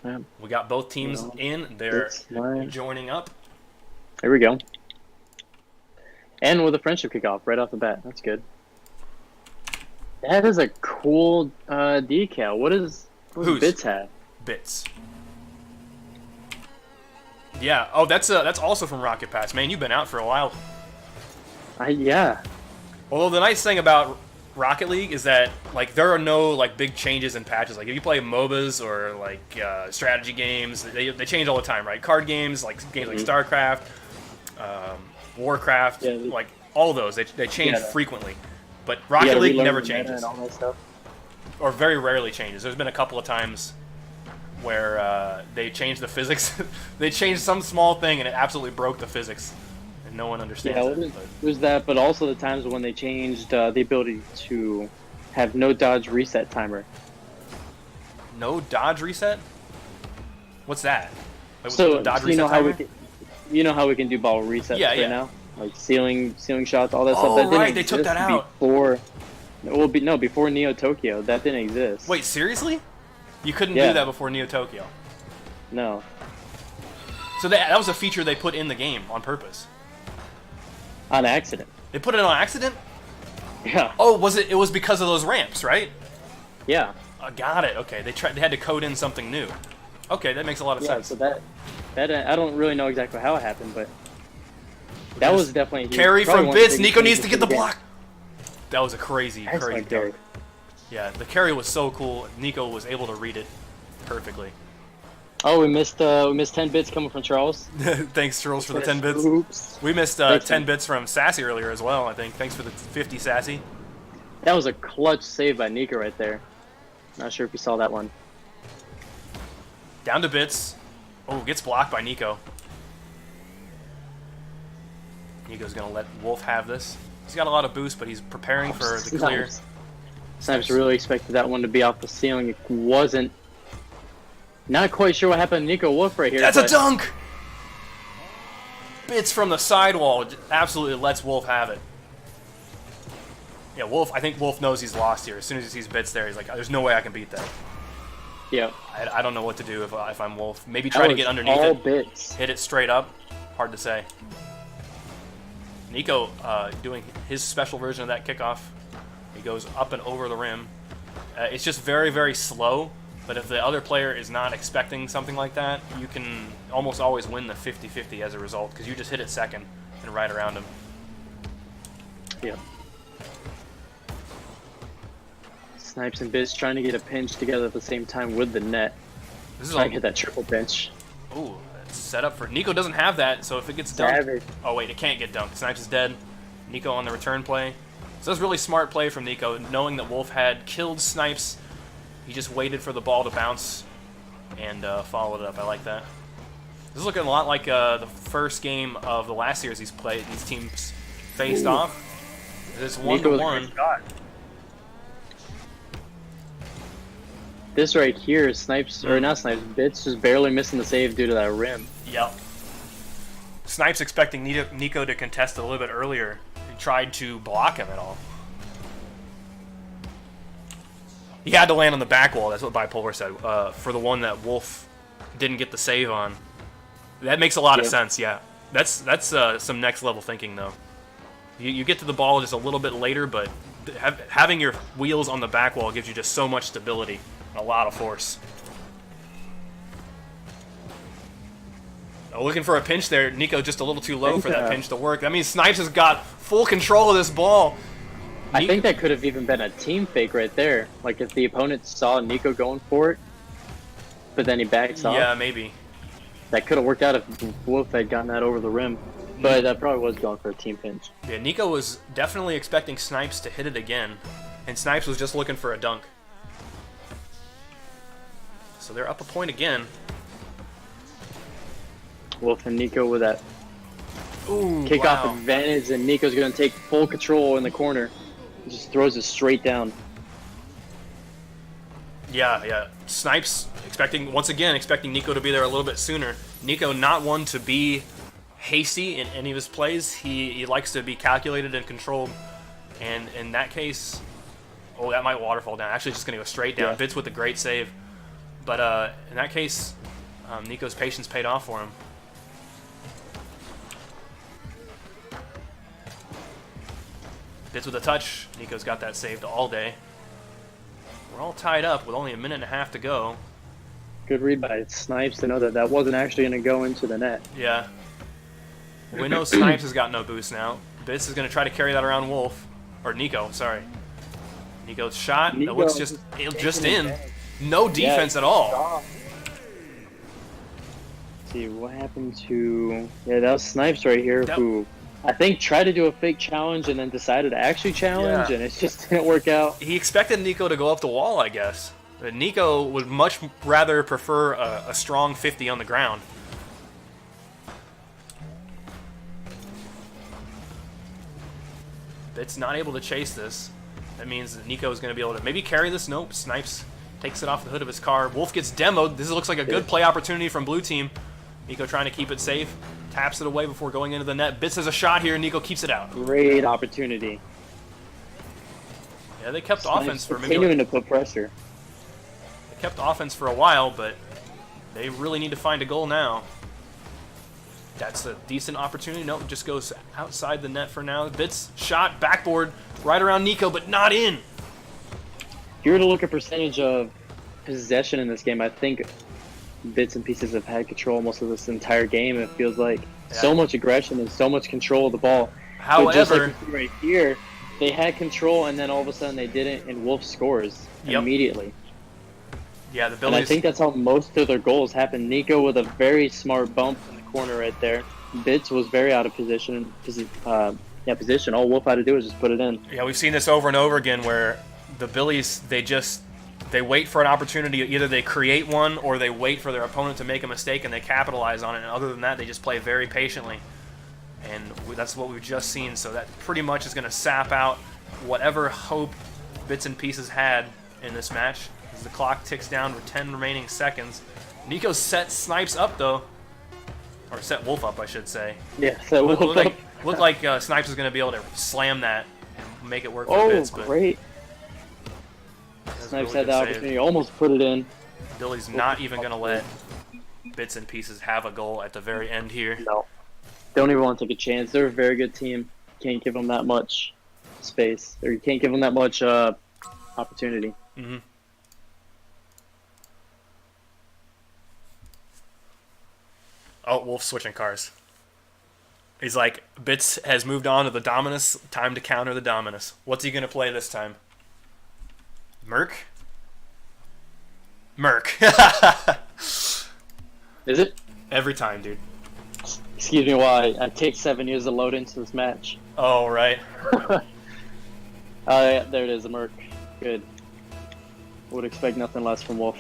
Yeah. We got both teams in. They're 6, 9. joining up. There we go. And with a friendship kickoff right off the bat. That's good. That is a cool decal. What does Whose? Bits have? Bits. Yeah. Oh, that's also from Rocket Pass. Man, you've been out for a while. Yeah. Although the nice thing about Rocket League is that like there are no like big changes in patches. Like if you play MOBAs or like strategy games, they change all the time, right? Card games, like games like StarCraft, Warcraft, Yeah, like all those, they change Yeah. frequently. But You Rocket gotta League relearn never the meta changes, and all that stuff. or very rarely changes. There's been a couple of times where they changed the physics. They changed some small thing and it absolutely broke the physics, and no one understands Yeah, it. But there's that, but also the times when they changed the ability to have no dodge reset timer. no dodge reset. What's that? Like, So dodge you know how we timer? can, you know how we can do ball resets Yeah, right yeah. now, like ceiling shots, all that Oh, stuff. That didn't right, they took exist that out. before. Well, before Neo Tokyo, that didn't exist. Wait, seriously? You couldn't Yeah. do that before Neo Tokyo. No. So that was a feature they put in the game on purpose. On accident. They put it on accident? Yeah. Oh, was it? It was because of those ramps, right? Yeah. Got it. Okay, they had to code in something new. Okay, that makes a lot of Yeah. sense. So that I don't really know exactly how it happened, but that was definitely a huge- Carry probably from one of the Bits. biggest Nico needs changes to get the game. block. That was a crazy Excellent dunk. Yeah, the carry was so cool. Nico was able to read it perfectly. Oh, we missed 10 bits coming from Charles. Thanks, Charles, for the 10 bits. Oops. We missed Thanks, 10 man. bits from Sassy earlier as well, I think. Thanks for the 50, Sassy. That was a clutch save by Nico right there. Not sure if you saw that one. Down to bits. Oh, gets blocked by Nico. Nico's going to let Wolf have this. He's got a lot of boost, but he's preparing for the clear. Snipes really expected that one to be off the ceiling. It wasn't. Not quite sure what happened to Nico Wolf right here. That's a dunk! Bits from the sidewall. Absolutely lets Wolf have it. Yeah, Wolf. I think Wolf knows he's lost here. As soon as he sees Bits there, he's like, "There's no way I can beat that." Yeah. I don't know what to do if I'm Wolf. Maybe That try to was get underneath all it. bits. Hit it straight up. Hard to say. Nico doing his special version of that kickoff. He goes up and over the rim. It's just very, very slow. But if the other player is not expecting something like that, you can almost always win the 50-50 as a result, because you just hit it second and right around him. Yeah. Snipes and Biz trying to get a pinch together at the same time with the net. This is Trying to get that triple pinch. Ooh, that's set up for Nico. Doesn't have that, so if it gets dunked, Savage. oh wait, it can't get dunked. Snipes is dead. Nico on the return play. So that's really smart play from Nico, knowing that Wolf had killed Snipes. He just waited for the ball to bounce and followed it up. I like that. This is looking a lot like the first game of the last series he's played. These teams faced off. It's 1-1. This right here, Snipes, or not Snipes, Bits just barely missing the save due to that rim. Yep. Snipes expecting Nico to contest a little bit earlier. He tried to block him at all. He had to land on the back wall, that's what Bipolar said, for the one that Wolf didn't get the save on. That makes a lot of sense, yeah. That's some next level thinking, though. You get to the ball just a little bit later, but having your wheels on the back wall gives you just so much stability and a lot of force. Oh, looking for a pinch there. Nico just a little too low for that pinch to work. That means Snipes has got full control of this ball. I think that could have even been a team fake right there. Like if the opponent saw Nico going for it, but then he backs off. Yeah, maybe. That could have worked out if Wolf had gotten that over the rim. But that probably was going for a team pinch. Yeah, Nico was definitely expecting Snipes to hit it again, and Snipes was just looking for a dunk. So they're up a point again. Wolf and Nico with that Ooh, kickoff wow. advantage, and Nico's going to take full control in the corner. He just throws it straight down. Yeah. Snipes once again expecting Nico to be there a little bit sooner. Nico not one to be hasty in any of his plays. He likes to be calculated and controlled. And in that case, oh, that might waterfall down. Actually, just going to go straight down. Yeah. Bits with the great save. But in that case, Nico's patience paid off for him. Bits with a touch. Nico's got that saved all day. We're all tied up with only a minute and a half to go. Good read by Snipes to know that that wasn't actually going to go into the net. Yeah. We know Snipes has got no boost now. Bits is going to try to carry that around Wolf. Or Nico, sorry. Nico's shot. That looks just in. No defense at all. Let's see, what happened to... Yeah, that was Snipes right here who... I think tried to do a fake challenge and then decided to actually challenge, and it just didn't work out. He expected Nico to go up the wall, I guess. But Nico would much rather prefer a strong 50 on the ground. It's not able to chase this. That means that Nico is going to be able to maybe carry this. Nope, Snipes takes it off the hood of his car. Wolf gets demoed. This looks like a good play opportunity from Blue Team. Nico trying to keep it safe. Taps it away before going into the net. Bits has a shot here. Nico keeps it out. Great opportunity. Yeah, they kept offense for maybe continuing to put pressure. They kept offense for a while, but they really need to find a goal now. That's a decent opportunity. Nope, just goes outside the net for now. Bits shot, backboard, right around Nico, but not in. If you were to look at percentage of possession in this game, I think Bits and Pieces have had control most of this entire game. It feels like so much aggression and so much control of the ball. However, but just like right here, they had control, and then all of a sudden they didn't, and Wolf scores Yep. immediately. Yeah, the And I Billies. think that's how most of their goals happened. Nico with a very smart bump in the corner right there. Bits was very out of position. Position. All Wolf had to do was just put it in. Yeah, we've seen this over and over again where the Billies, they wait for an opportunity. Either they create one or they wait for their opponent to make a mistake and they capitalize on it. And other than that, they just play very patiently. And that's what we've just seen. So that pretty much is going to sap out whatever hope Bits and Pieces had in this match. As the clock ticks down with 10 remaining seconds. Nico set Snipes up, though. Or set Wolf up, I should say. Yeah, so Looked like Snipes was going to be able to slam that and make it work for Bits. But great. that's Snipes really had the good save. opportunity, almost put it in. Billy's not even going to let Bits and Pieces have a goal at the very end here. No. Don't even want to take a chance. They're a very good team. Can't give them that much space. Or you can't give them that much opportunity. Mm-hmm. Oh, Wolf's switching cars. He's like, Bits has moved on to the Dominus. Time to counter the Dominus. What's he going to play this time? Merc? Merc. Is it? Every time, dude. Excuse me while I take 7 years to load into this match. Oh, right. Yeah, there it is, a Merc. Good. Would expect nothing less from Wolf.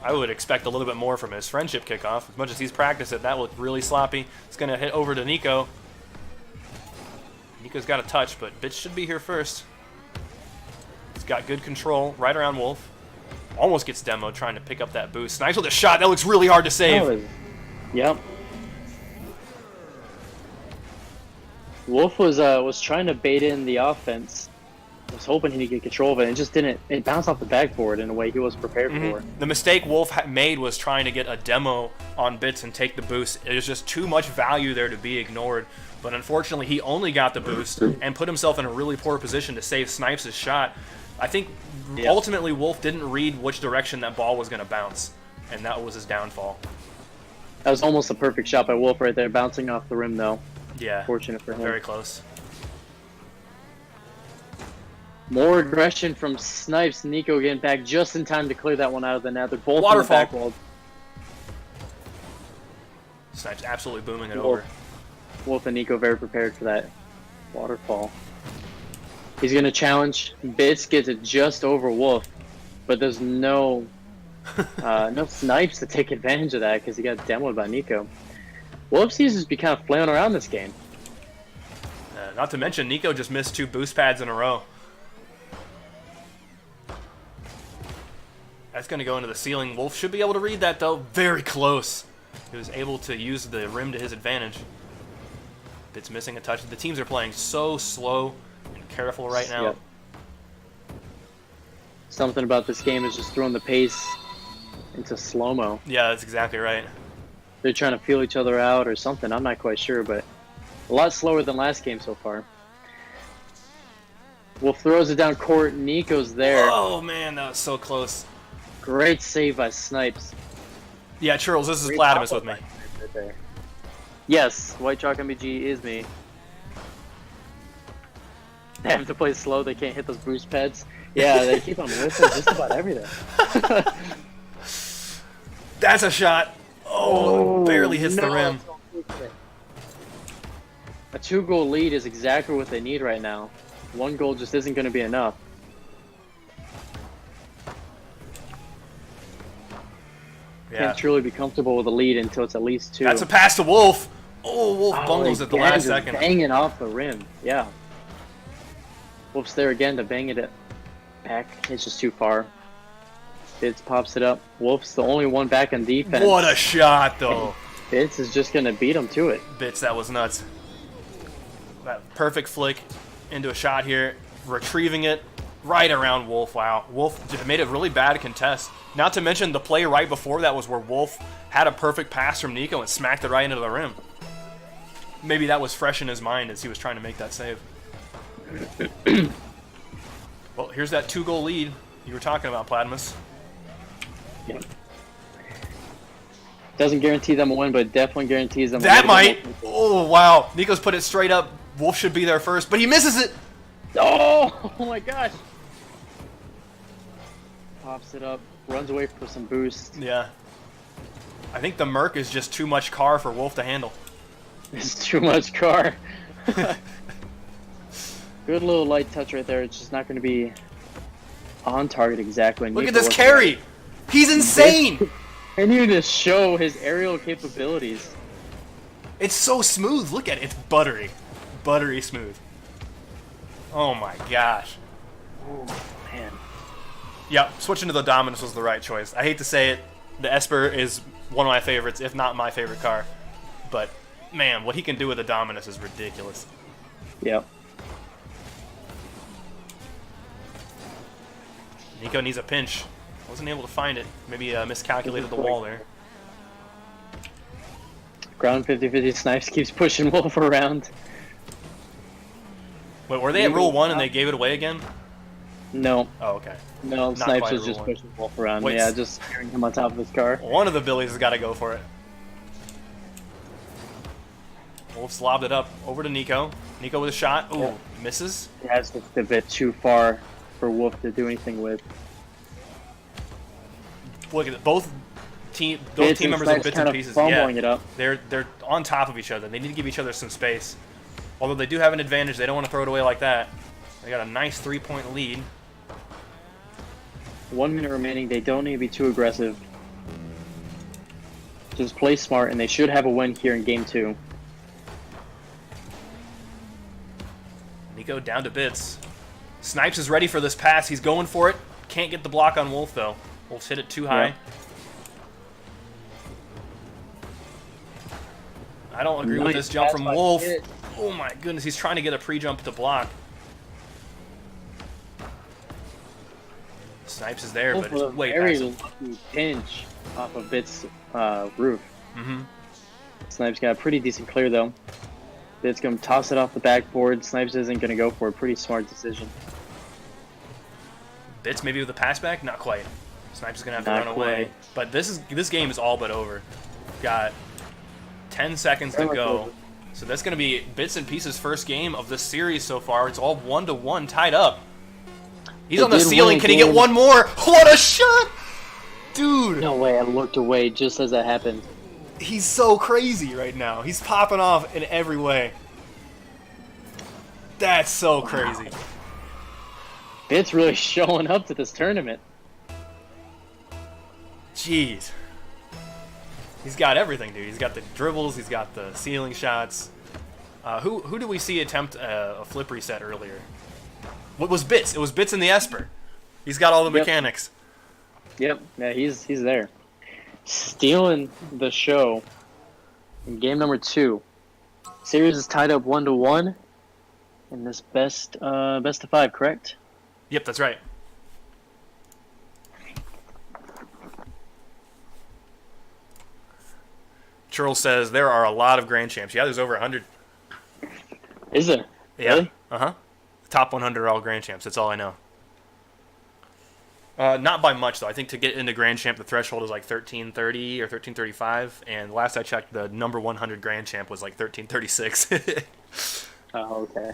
I would expect a little bit more from his friendship kickoff. As much as he's practiced it, that looked really sloppy. It's going to hit over to Nico. Nico's got a touch, but Bits should be here first. He's got good control right around Wolf. Almost gets Demo trying to pick up that boost. Snipes with a shot. That looks really hard to save. Yep. Wolf was trying to bait in the offense. Was hoping he'd get control of it, and it just didn't. It bounced off the backboard in a way he was prepared for. The mistake Wolf made was trying to get a demo on Bits and take the boost. There's just too much value there to be ignored. But unfortunately, he only got the boost and put himself in a really poor position to save Snipes' shot. I think ultimately Wolf didn't read which direction that ball was going to bounce, and that was his downfall. That was almost a perfect shot by Wolf right there, bouncing off the rim though. Yeah, Fortunate for him. very close. More aggression from Snipes. Nico getting back just in time to clear that one out of the net. They're both Waterfall. in the back wall. Snipes absolutely booming it Wolf. over. Wolf and Nico very prepared for that waterfall. He's going to challenge. Bits gets it just over Wolf, but there's no no Snipes to take advantage of that because he got demoed by Nico. Wolf seems to be kind of flailing around this game. Not to mention, Nico just missed 2 boost pads in a row. That's going to go into the ceiling. Wolf should be able to read that, though. Very close. He was able to use the rim to his advantage. It's missing a touch. The teams are playing so slow and careful right now. Yep. Something about this game is just throwing the pace into slow-mo. Yeah, that's exactly right. They're trying to feel each other out or something. I'm not quite sure, but a lot slower than last game so far. Wolf throws it down court. Nico's there. Oh, man, that was so close. Great save by Snipes. Yeah, Churls, this is Great Platimus pop-up with me. by Snipes right there. Yes, White Chalk MBG is me. They have to play slow. They can't hit those boost pads. Yeah, they keep on missing just about everything. That's a shot. Oh, it barely hits the no. rim. A 2-goal lead is exactly what they need right now. 1 goal just isn't going to be enough. Yeah. Can't truly be comfortable with a lead until it's at least 2. That's a pass to Wolf. Oh, Wolf bungles at the again, last just second. banging off the rim. Yeah. Wolf's there again to bang it back. It's just too far. Bits pops it up. Wolf's the only one back on defense. What a shot, though. Bits is just going to beat him to it. Bits, that was nuts. That perfect flick into a shot here. Retrieving it right around Wolf. Wow. Wolf made a really bad contest. Not to mention the play right before that was where Wolf had a perfect pass from Nico and smacked it right into the rim. Maybe that was fresh in his mind as he was trying to make that save. Well, here's that 2-goal lead you were talking about, Platimus. Yeah. Doesn't guarantee them a win, but definitely guarantees them. That might. Oh, wow. Nico's put it straight up. Wolf should be there first, but he misses it. Oh, oh my gosh! Pops it up, runs away for some boost. Yeah. I think the Merc is just too much car for Wolf to handle. It's too much car. Good little light touch right there. It's just not going to be on target exactly. Look at this carry! He's insane! And you to show his aerial capabilities. It's so smooth. Look at it. It's buttery. Buttery smooth. Oh my gosh. Oh, man. Yep, switching to the Dominus was the right choice. I hate to say it, the Esper is one of my favorites, if not my favorite car. But, man, what he can do with the Dominus is ridiculous. Yep. Nico needs a pinch. Wasn't able to find it. Maybe miscalculated the wall there. Ground 50-50 Snipes keeps pushing Wolf around. Wait, were they at Rule 1 and they gave it away again? No. Oh, okay. No, Not Snipes quite was Rule just 1. pushing Wolf around. Wait, Yeah, just carrying him on top of his car. One of the Billies has got to go for it. Wolf's lobbed it up over to Nico. Nico with a shot. Ooh, Yeah. misses. Yeah, it's just a bit too far for Wolf to do anything with. Look at it. Both team Bits members Snipes are bits kind and of pieces. fumbling Yeah, it up. they're on top of each other. They need to give each other some space. Although they do have an advantage, they don't want to throw it away like that. They got a nice 3-point lead. 1 minute remaining. They don't need to be too aggressive. Just play smart, and they should have a win here in game 2. Nico down to bits. Snipes is ready for this pass. He's going for it. Can't get the block on Wolf, though. Wolf's hit it too high. Yeah. I don't agree with Nice this jump pass from by Wolf. Kit. Oh my goodness, he's trying to get a pre-jump to block. Snipes is there, Wolf but with a it's way very past him. lucky pinch off of Bit's roof. Mm-hmm. Snipes got a pretty decent clear, though. Bit's going to toss it off the backboard. Snipes isn't going to go for a pretty smart decision. Bits maybe with a pass back? Not quite. Snipes is going to have to Not run away. quite. But this game is all but over. Got 10 seconds to Very much go. over. So that's going to be Bits and Pieces' first game of this series so far. It's all 1-1 tied up. He's They on the did ceiling. win a Can he get game. one more? What a shot! Dude, No way, I looked away just as that happened. he's so crazy right now. He's popping off in every way. That's so crazy. Bit's really showing up to this tournament. Jeez. He's got everything, dude. He's got the dribbles. He's got the ceiling shots. Who did we see attempt a flip reset earlier? What was Bits? It was Bits in the Esper. He's got all the Yep. mechanics. Yep, yeah, he's there. Stealing the show in game number 2. Series is tied up 1-1 in this best of 5, correct? Yep, that's right. Churl says there are a lot of Grand Champs. Yeah, there's over 100. Is there? Yeah. Really? Uh-huh. Top 100 are all Grand Champs. That's all I know. Not by much, though. I think to get into Grand Champ, the threshold is like 1330 or 1335. And last I checked, the number 100 Grand Champ was like 1336. Oh, okay.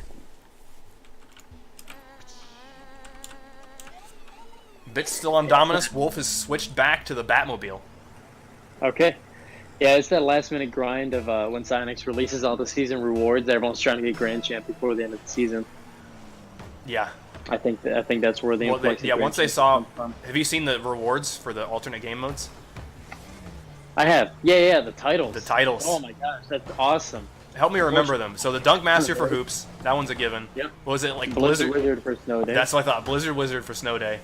Bit's still on Dominus. Wolf has switched back to the Batmobile. Okay. Yeah, it's that last minute grind of when Psyonix releases all the season rewards. Everyone's trying to get Grand Champ before the end of the season. Yeah. I think that's where the Well, influx of yeah, Grand once they Champs saw... come from. Have you seen the rewards for the alternate game modes? I have. Yeah, the titles. The titles. Oh my gosh, that's awesome. Help me remember them. So the Dunk Master for Hoops, that one's a given. Yep. What was it, like Blizzard Blizzard? Wizard for Snow Day. That's what I thought. Blizzard Wizard for Snow Day.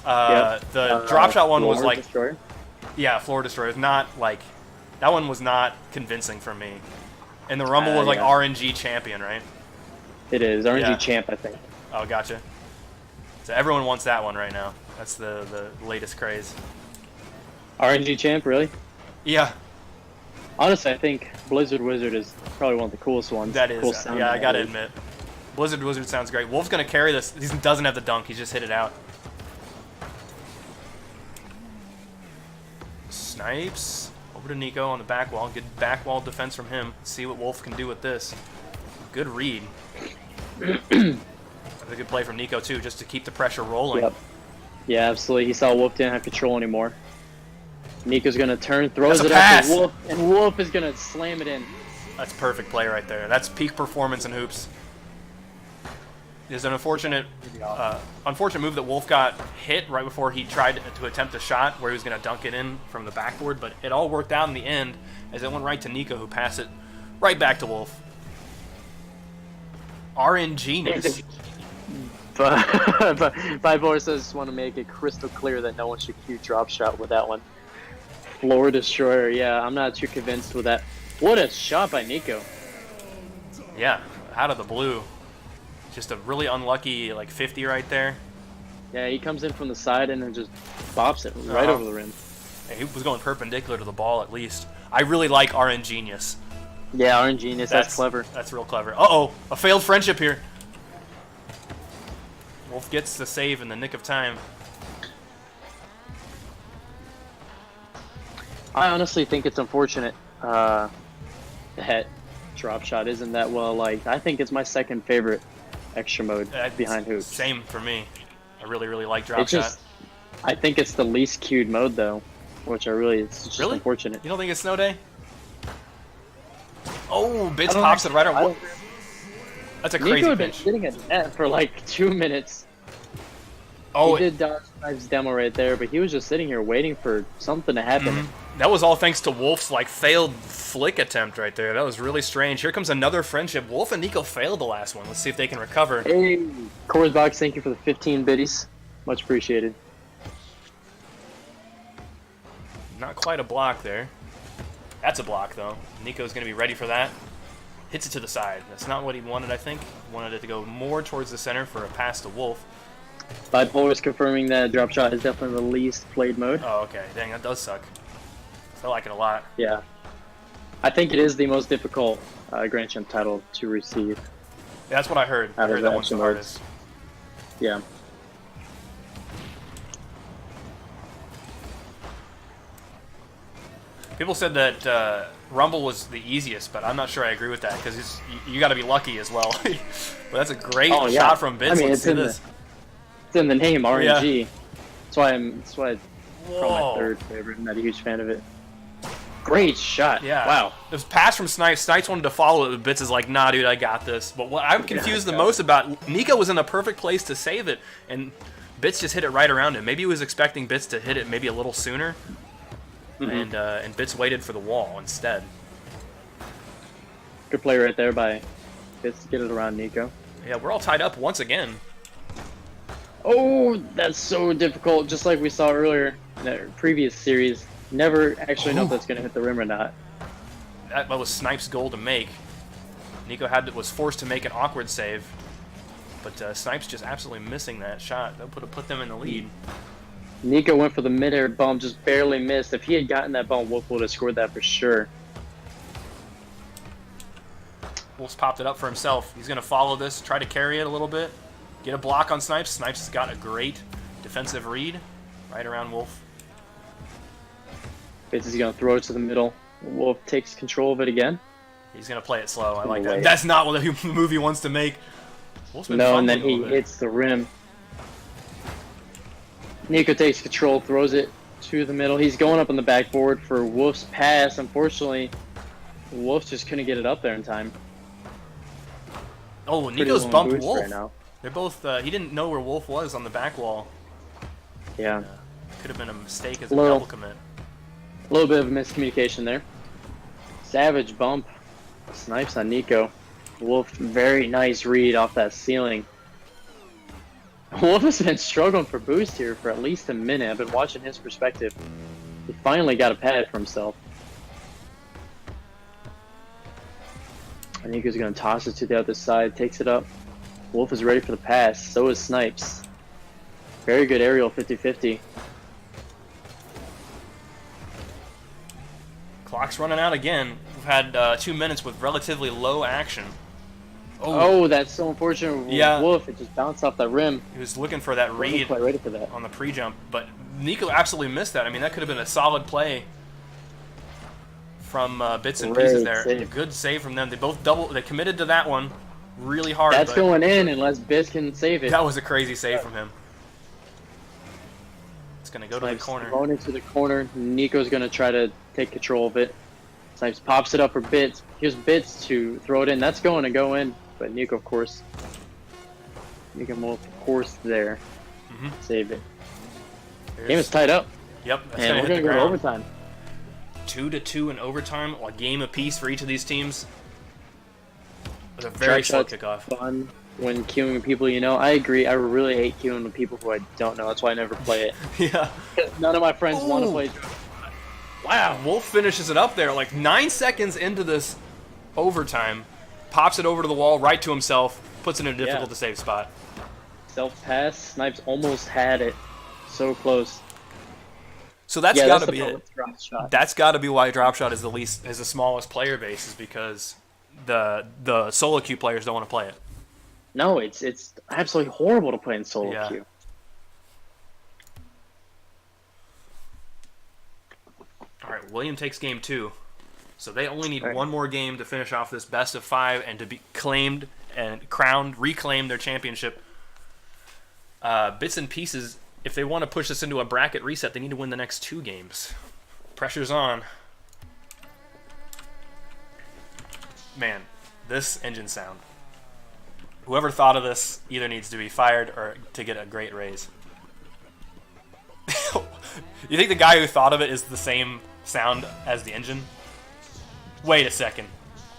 Yep. The Drop Shot one was Floor like... Destroyer. Yeah, Floor Destroyer. Not like... That one was not convincing for me. And the Rumble was like yeah. RNG Champion, right? It is RNG Yeah. Champ, I think. Oh, gotcha. So everyone wants that one right now. That's the latest craze. RNG Champ, really? Yeah, Honestly, I think Blizzard Wizard is probably one of the coolest ones. that is. Cool sound Yeah, I gotta always. admit. Blizzard Wizard sounds great. Wolf's gonna carry this. He doesn't have the dunk. He just hit it out. Snipes. Over to Nico on the back wall. Good back wall defense from him. Let's see what Wolf can do with this. Good read. a good play from Nico too, just to keep the pressure rolling. Yep. Yeah, absolutely. He saw Wolf didn't have control anymore. Nico's gonna turn, throws That's it a up pass. to Wolf, and Wolf is gonna slam it in. That's perfect play right there. That's peak performance in hoops. There's an unfortunate move that Wolf got hit right before he tried to attempt a shot where he was going to dunk it in from the backboard, but it all worked out in the end as it went right to Nico, who passed it right back to Wolf. RNGenius. But Vibor says, just want to make it crystal clear that no one should cue drop shot with that one. Floor destroyer. Yeah, I'm not too convinced with that. What a shot by Nico. Yeah, out of the blue. Just a really unlucky, like, 50 right there. Yeah, he comes in from the side and then just bops it right over the rim. Yeah, he was going perpendicular to the ball, at least. I really like RNGenius. Yeah, RNGenius, that's clever. That's real clever. Uh-oh, a failed friendship here. Wolf gets the save in the nick of time. I honestly think it's unfortunate that drop shot isn't that well liked. I think it's my second favorite extra mode behind hoops. Same for me. I really, really like drop It's shot. just, I think it's the least queued mode though, which it's just Really? unfortunate. You don't think it's snow day? Oh, Bits pops it right on. That's a crazy Nico had been pitch. sitting at net for like 2 minutes. Oh, He did dodge Snipes' demo right there, but he was just sitting here waiting for something to happen. that was all thanks to Wolf's like failed flick attempt right there. That was really strange. Here comes another friendship. Wolf and Nico failed the last one. Let's see if they can recover. Hey, Coors Box, thank you for the 15 biddies. Much appreciated. Not quite a block there. That's a block though. Nico's gonna be ready for that. Hits it to the side. That's not what he wanted, I think. He wanted it to go more towards the center for a pass to Wolf. Bipolar is confirming that drop shot is definitely the least played mode. Oh, okay. Dang, that does suck. I like it a lot. Yeah. I think it is the most difficult Grand Champ title to receive. Yeah, that's what I heard. I Out of heard that the one's the action modes. hardest. Yeah. People said that Rumble was the easiest, but I'm not sure I agree with that because you got to be lucky as well. But that's a great shot from Bits. I mean, Let's it's see in this. it's in the name RNG. Yeah. That's why it's probably my third favorite. I'm not a huge fan of it. Great shot. Yeah. Wow. It was pass from Snipes. Snipes wanted to follow it, but Bits is like, nah, dude, I got this. But what I'm confused the most about, Nico was in the perfect place to save it, and Bits just hit it right around him. Maybe he was expecting Bits to hit it maybe a little sooner, and Bits waited for the wall instead. Good play right there by Bits to get it around Nico. Yeah, we're all tied up once again. Oh, that's so difficult. Just like we saw earlier in the previous series. Never actually know if that's going to hit the rim or not. That was Snipes' goal to make. Nico was forced to make an awkward save, but Snipes just absolutely missing that shot. That would have put them in the lead. Nico went for the mid-air bump, just barely missed. If he had gotten that bump, Wolf would have scored that for sure. Wolf's popped it up for himself. He's going to follow this, try to carry it a little bit, get a block on Snipes. Snipes has got a great defensive read right around Wolf. Bits is going to throw it to the middle. Wolf takes control of it again. He's going to play it slow. I like Wait. that. That's not what the movie wants to make. Wolf's been No, and then fumbling a he little bit. hits the rim. Nico takes control, throws it to the middle. He's going up on the backboard for Wolf's pass. Unfortunately, Wolf just couldn't get it up there in time. Oh, Pretty Nico's long bumped boost Wolf. right now. They're both. He didn't know where Wolf was on the back wall. Yeah. Could have been a mistake as a Little. double commit. A little bit of miscommunication there. Savage bump. Snipes on Nico. Wolf, very nice read off that ceiling. Wolf has been struggling for boost here for at least a minute. I've been watching his perspective. He finally got a pad for himself. And Nico's going to toss it to the other side, takes it up. Wolf is ready for the pass. So is Snipes. Very good aerial 50-50. Clock's running out again. We've had 2 minutes with relatively low action. Oh, that's so unfortunate. Yeah. Wolf, it just bounced off that rim. He was looking for that Wasn't read quite ready for that. on the pre-jump, but Nico absolutely missed that. I mean, that could have been a solid play from Bits and Great Pieces there. save. Good save from them. They both they committed to that one. really hard. That's but going in unless Biz can save it. that was a crazy save from him. It's going to go to the Snipes corner. going into the corner. Nico's going to try to take control of it. Snipes pops it up for Bits. Here's Bits to throw it in. That's going to go in. But Nico, of course. Nico will, of course, there. Save it. Game is tied up. Yep, that's And going we're to hit going the to go ground. overtime. 2-2 in overtime, a game apiece for each of these teams. It was a very slow Trap kickoff. shots fun when queuing with people you know. I agree. I really hate queuing with people who I don't know. That's why I never play it. Yeah. None of my friends want to Ooh. play. Wow, Wolf finishes it up there. Like 9 seconds into this overtime, pops it over to the wall, right to himself, puts it in a difficult to save spot. Self pass. Snipes almost had it. So close. So that's Yeah, got to the be part it. with drop shot. That's got to be why Drop Shot is the smallest player base, is because the solo queue players don't want to play it. No, it's absolutely horrible to play in solo Yeah. queue. All right, William takes game 2. So they only need All right. one more game to finish off this best of 5 and to be claimed and reclaim their championship. Bits and Pieces, if they want to push this into a bracket reset, they need to win the next 2 games. Pressure's on. Man, this engine sound. Whoever thought of this either needs to be fired or to get a great raise. You think the guy who thought of it is the same sound as the engine? Wait a second.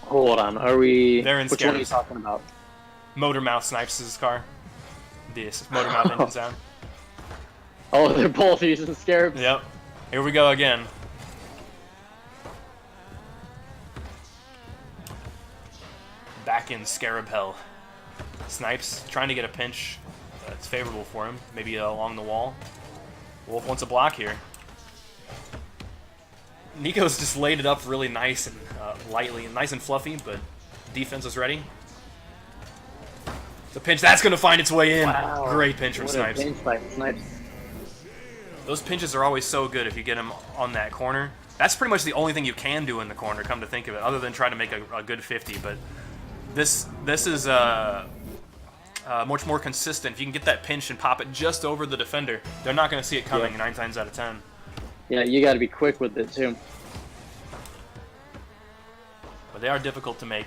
Hold on, are we? They're in Which one are you Scarabs. talking about? Motor Mouth snipes his car. This Motor Mouth engine sound. Oh, they're both using Scarabs. Yep. Here we go again. Back in Scarab Hell. Snipes trying to get a pinch that's favorable for him. Maybe along the wall. Wolf wants a block here. Nico's just laid it up really nice and lightly, nice and fluffy, but defense is ready. The pinch, that's going to find its way in. Wow. Great pinch from What Snipes. a pinch by Snipes. Those pinches are always so good if you get them on that corner. That's pretty much the only thing you can do in the corner, come to think of it, other than try to make a good 50. But this is much more consistent. If you can get that pinch and pop it just over the defender, they're not going to see it coming 9 times out of 10. Yeah, you got to be quick with it too. But they are difficult to make.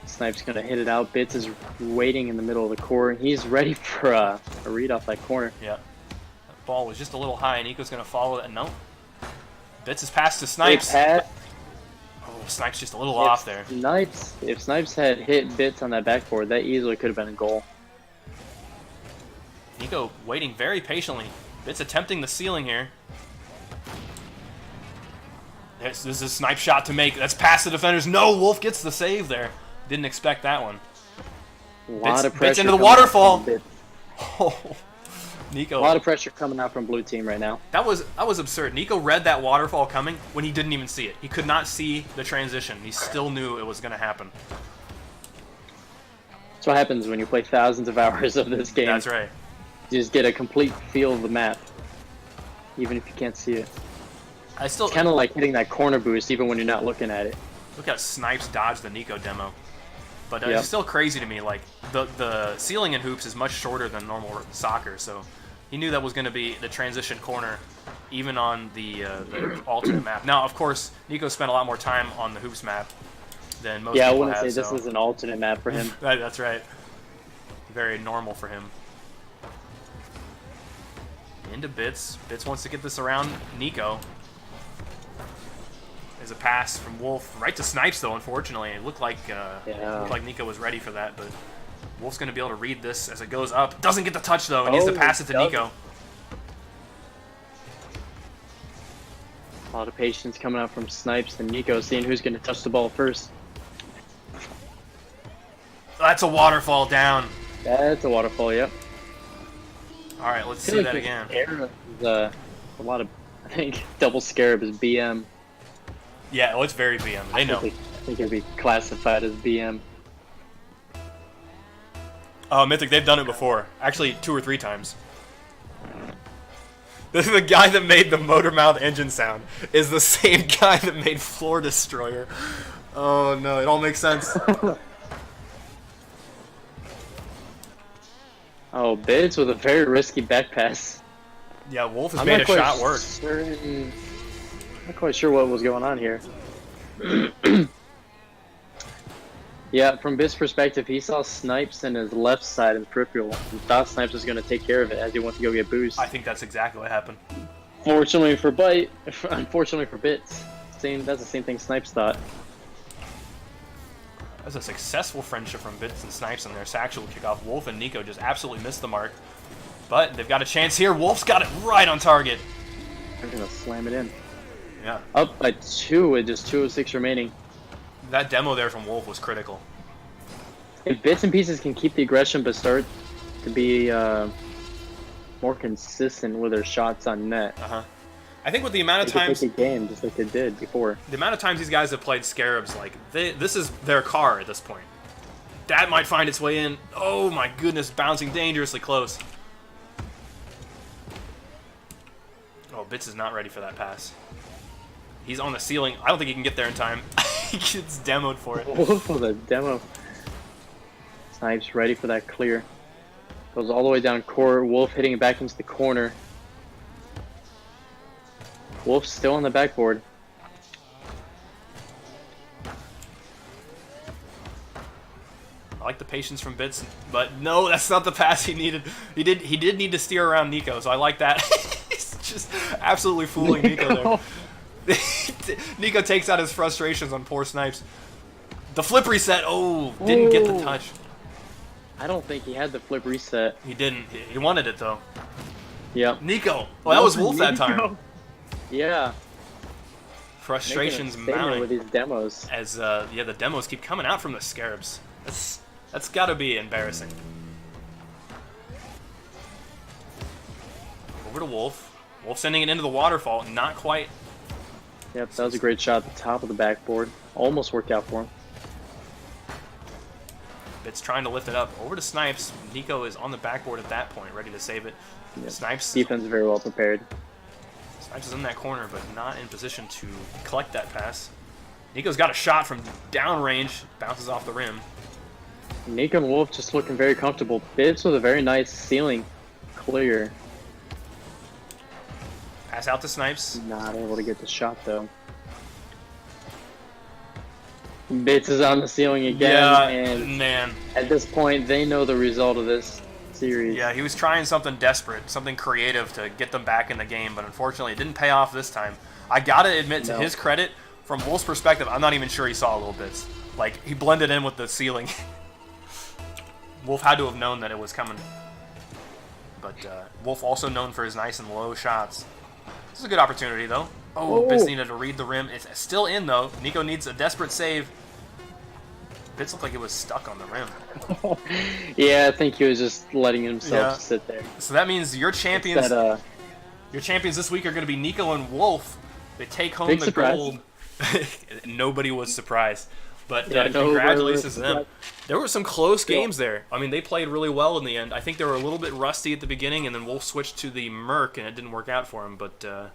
Snipes gonna hit it out. Bits is waiting in the middle of the court. He's ready for a read off that corner. Yeah. That ball was just a little high, and Nico's going to follow it. No. Bits is passed to Snipes. Great pass. Oh, Snipes just a little off there. If Snipes had hit Bits on that backboard, that easily could have been a goal. Nico waiting very patiently. Bits attempting the ceiling here. This is a snipe shot to make. That's past the defenders. No, Wolf gets the save there. Didn't expect that one. A lot of Bits pressure into the coming out waterfall. from Bits. Oh, Nico. A lot of pressure coming out from blue team right now. That was absurd. Nico read that waterfall coming when he didn't even see it. He could not see the transition. He still knew it was going to happen. That's what happens when you play thousands of hours of this game. That's right. You just get a complete feel of the map, even if you can't see it. I still It's kind of like hitting that corner boost, even when you're not looking at it. look how Snipes dodged the Nico demo. But Yep. it's still crazy to me. Like the ceiling in hoops is much shorter than normal soccer, so he knew that was going to be the transition corner, even on the alternate map. Now, of course, Nico spent a lot more time on the hoops map than most Yeah, I people wouldn't have. say this so- is an alternate map for him. That's right. Very normal for him. Into Bits. Bits wants to get this around Nico. There's a pass from Wolf right to Snipes, though. Unfortunately, it looked like Nico was ready for that, but Wolf's going to be able to read this as it goes up. Doesn't get the touch though. He needs to pass it to Nico. A lot of patience coming out from Snipes and Nico, seeing who's going to touch the ball first. That's a waterfall down. That's a waterfall, yep. All right, let's I see feel that like again. this era is, a lot of, I think, double Scarab is BM. Yeah, oh, it's very BM. They know. I think it'd be classified as BM. Oh, Mythic, they've done it before. Actually, 2 or 3 times. The guy that made the motor mouth engine sound is the same guy that made Floor Destroyer. Oh no, it all makes sense. Oh, Bids with a very risky back pass. Yeah, Wolf has I'm made not a quite shot work. Not quite sure what was going on here. Yeah, from Bids' perspective, he saw Snipes in his left side in the peripheral and thought Snipes was going to take care of it as he went to go get boost. I think that's exactly what happened. Fortunately for Bite, unfortunately for Bits, that's the same thing Snipes thought. That's a successful friendship from Bits and Snipes in their actual kickoff. Wolf and Nico just absolutely missed the mark. But they've got a chance here. Wolf's got it right on target. They're going to slam it in. Yeah. Up by 2 with just 2:06 remaining. That demo there from Wolf was critical. If Bits and Pieces can keep the aggression but start to be more consistent with their shots on net, I think with the amount they of could times, take a game just like they did before. the amount of times these guys have played Scarabs, like this is their car at this point. That might find its way in. Oh my goodness, bouncing dangerously close. Oh, Bits is not ready for that pass. He's on the ceiling. I don't think he can get there in time. He gets demoed for it. Wolf with a demo. Snipes ready for that clear. Goes all the way down court. Wolf hitting it back into the corner. Wolf still on the backboard. I like the patience from Bits, but no, that's not the pass he needed. He did need to steer around Nico, so I like that. He's just absolutely fooling Nico there. Nico takes out his frustrations on poor Snipes. The flip reset. Oh, didn't get the touch. I don't think he had the flip reset. He didn't. He wanted it though. Yep. Nico. Well, that was Wolf that time. Yeah. Frustrations Making a statement mounting with these demos. as yeah, the demos keep coming out from the Scarabs. That's got to be embarrassing. Over to Wolf. Wolf sending it into the waterfall. Not quite. Yep, that was a great shot at the top of the backboard. Almost worked out for him. It's trying to lift it up. Over to Snipes. Nico is on the backboard at that point, ready to save it. Yep. Snipes. Defense very well prepared. Snipes is in that corner, but not in position to collect that pass. Nico's got a shot from downrange. Bounces off the rim. Nico and Wolf just looking very comfortable. Bibbs with a very nice ceiling clear. Pass out to Snipes. Not able to get the shot though. Bits is on the ceiling again, Yeah, and man. at this point, they know the result of this series. Yeah, he was trying something desperate, something creative to get them back in the game, but unfortunately it didn't pay off this time. I gotta admit, to his credit, from Wolf's perspective, I'm not even sure he saw little bits. Like, he blended in with the ceiling. Wolf had to have known that it was coming. But Wolf also known for his nice and low shots. This is a good opportunity, though. Oh, Bits needed to read the rim. It's still in, though. Nico needs a desperate save. Bits looked like it was stuck on the rim. Yeah, I think he was just letting himself sit there. So that means your champions, That, your champions this week are going to be Nico and Wolf. They take home Big the surprise. gold. Nobody was surprised. But Yeah, nobody congratulations was to them. surprised. There were some close games there. I mean, they played really well in the end. I think they were a little bit rusty at the beginning, and then Wolf switched to the Merc, and it didn't work out for him. But man.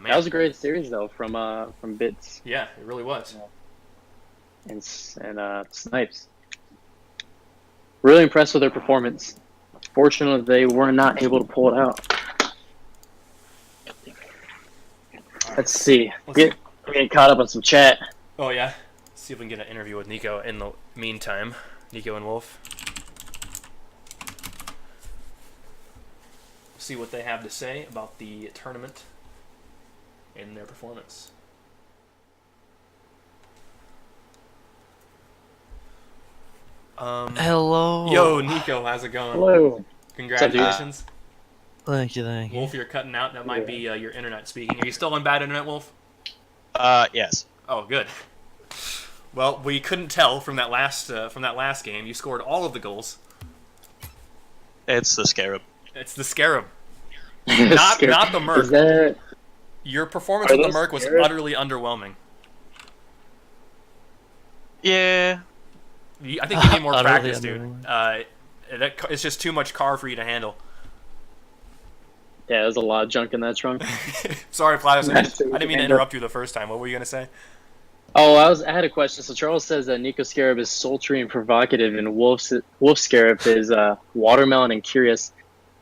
that was a great series though from Bits Yeah, it really was. and Snipes. Really impressed with their performance. Fortunately, they were not able to pull it out. Let's see. Get caught up on some chat. Oh, yeah? See if we can get an interview with Nico in the meantime. Nico and Wolf. See what they have to say about the tournament and their performance. Hello. Yo, Nico, how's it going? Hello. Congratulations. Thank you, thank you. Wolf, you're cutting out. That might be your internet speaking. Are you still on bad internet, Wolf? Yes. Oh, good. Well, we couldn't tell from that last game. You scored all of the goals. It's the Scarab. It's the Scarab, not the Merc. Is that Your performance Are with the those Merc was Scarab? utterly underwhelming. Yeah. I think you need more Utterly practice, dude. underwhelming. It's just too much car for you to handle. Yeah, there's a lot of junk in that trunk. Sorry, Platus. I That's didn't mean to handle. interrupt you the first time. What were you gonna say? Oh, I had a question. So Charles says that Nico Scarab is sultry and provocative, and Wolf Scarab is watermelon and curious.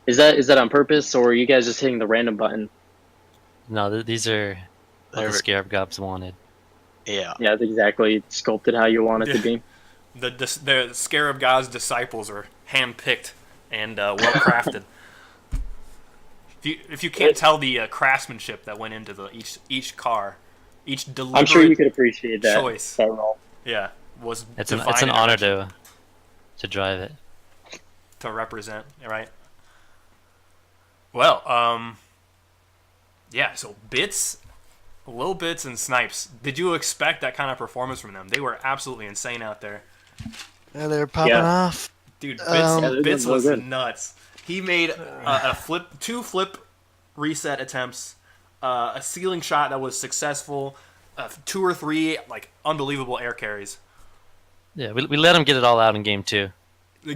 Is that on purpose, or are you guys just hitting the random button? No, these are what They're- the Scarab Gobs wanted. Yeah. Yeah, it's exactly sculpted how you want it to be. The Scarab God's disciples are handpicked and well crafted. If you can't tell the craftsmanship that went into each car, each deliberate I'm sure you could appreciate that. choice. That role. Yeah, was It's divine an honor intervention to drive it. to represent, right? Well, yeah. So Lil Bits and Snipes. Did you expect that kind of performance from them? They were absolutely insane out there, Yeah, they're popping Yeah. off. dude. Yeah, they're Bits doing was real good. nuts. He made two flip reset attempts, a ceiling shot that was successful, 2 or 3 like unbelievable air carries. Yeah, we let them get it all out in game 2.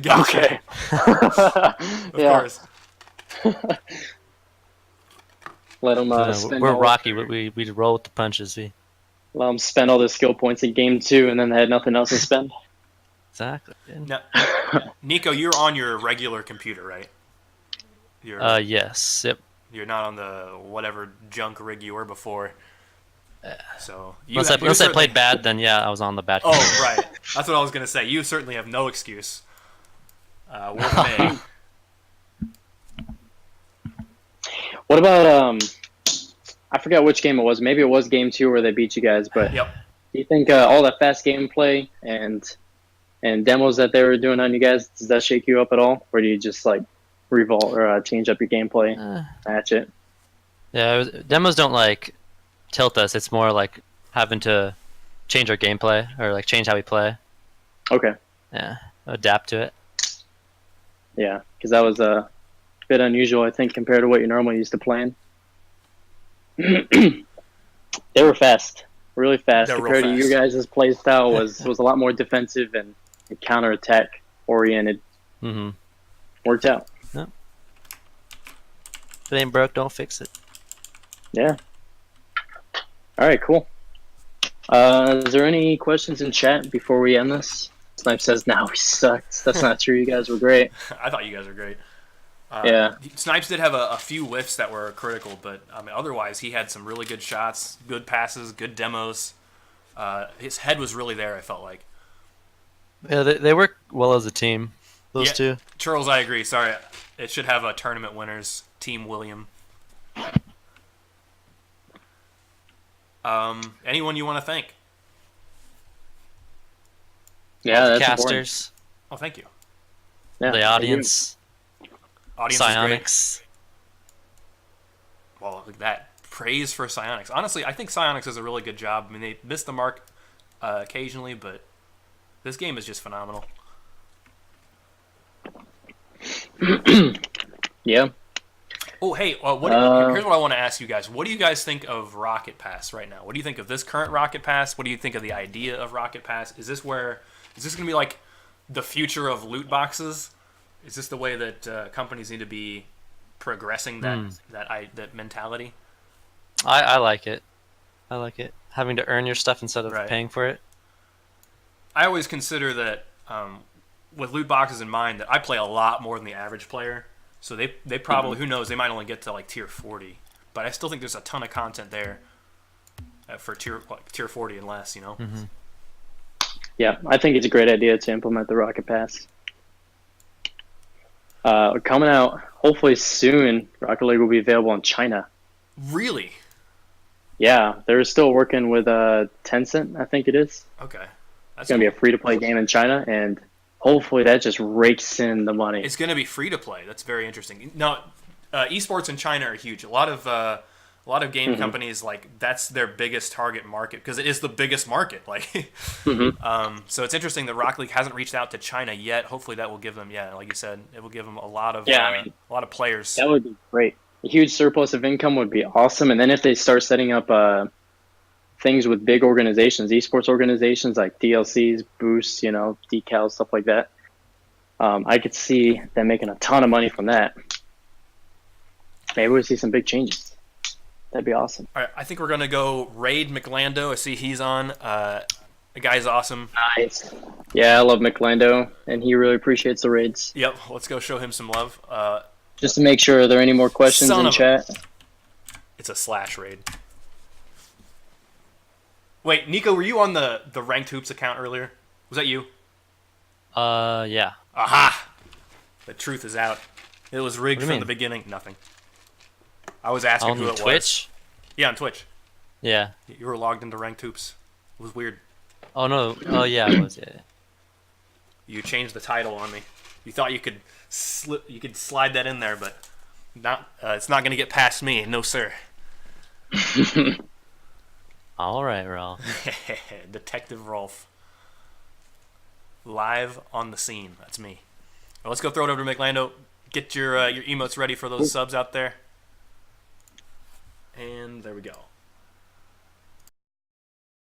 Gotcha. Okay. Of Yeah. course. Let them spend We're all, Rocky. We roll with the punches. let them spend all their skill points in game 2, and then they had nothing else to spend. Exactly. Now, Nico, you're on your regular computer, right? You're Yes. Yep. you're not on the whatever junk rig you were before. So you Unless have, I certainly- played bad, then yeah, I was on the bad. Oh, right. That's what I was gonna say. You certainly have no excuse. Wolf May. What about I forgot which game it was. Maybe it was game 2 where they beat you guys. But Yep. do you think all that fast gameplay and demos that they were doing on you guys, does that shake you up at all, or do you just like revolt or change up your gameplay, match it? Yeah, demos don't like tilt us. It's more like having to change our gameplay or like change how we play. Okay. Yeah, adapt to it. Yeah, because that was a bit unusual, I think, compared to what you're normally used to playing. They were fast, really fast. They're real Compared to you fast. guys' play style was a lot more defensive and counterattack oriented. Mm-hmm. Worked out. If it ain't broke, don't fix it. Yeah. All right, cool. Is there any questions in chat before we end this? Snipe says, "No, we sucked." That's not true. You guys were great. I thought you guys were great. Yeah. Snipes did have a few whiffs that were critical, but I mean, otherwise he had some really good shots, good passes, good demos. His head was really there. I felt like. Yeah, they work well as a team. Those Yeah. two. Charles, I agree. Sorry, it should have a tournament winners, Team William. Anyone you want to thank? Yeah, the that's important. casters, Oh, thank you. Yeah, the audience, Audience is great. Psionics. Well, look at that. Praise for Psionics. Honestly, I think Psionics does a really good job. I mean, they miss the mark occasionally, but this game is just phenomenal. Yeah. Oh, hey, here's what I want to ask you guys. What do you guys think of Rocket Pass right now? What do you think of this current Rocket Pass? What do you think of the idea of Rocket Pass? Is this going to be like the future of loot boxes? Is this the way that companies need to be progressing that mentality? I like it. I like it. Having to earn your stuff instead of Right. paying for it. I always consider that with loot boxes in mind that I play a lot more than the average player. So they probably, who knows, they might only get to like tier 40. But I still think there's a ton of content there for tier 40 and less, you know? Mm-hmm. Yeah, I think it's a great idea to implement the Rocket Pass. Coming out hopefully soon, Rocket League will be available in China. Really? Yeah, they're still working with Tencent, I think it is. Okay. That's It's going to be a free-to-play game in China, and hopefully that just rakes in the money. It's going to be free to play. That's very interesting. No, esports in China are huge. A lot of game companies, like, that's their biggest target market because it is the biggest market. Like, so it's interesting that Rocket League hasn't reached out to China yet. Hopefully that will give them, like you said, it will give them a lot of a lot of players. That would be great. A huge surplus of income would be awesome. And then if they start setting up things with big organizations, esports organizations like DLCs, boosts, decals, stuff like that, I could see them making a ton of money from that. Maybe we'll see some big changes. That'd be awesome. All right, I think we're gonna go raid McLando. I see he's on. The guy's awesome. Nice. Yeah, I love McLando, and he really appreciates the raids. Yep, let's go show him some love. Just to make sure, are there any more questions Son in of a- chat? It's a slash raid. Wait, Nico, were you on the Ranked Hoops account earlier? Was that you? Yeah. Aha! The truth is out. It was rigged What do you from mean? the beginning. Nothing. I was asking On who it was. Twitch? Yeah, on Twitch. Yeah. You were logged into Ranked Hoops. It was weird. Oh no. Oh yeah, it was. Yeah. You changed the title on me. You thought you could slide that in there, but not. It's not going to get past me. No, sir. All right, Ralph. Detective Rolf. Live on the scene. That's me. Well, let's go throw it over to McLando. Get your emotes ready for those subs out there. And there we go.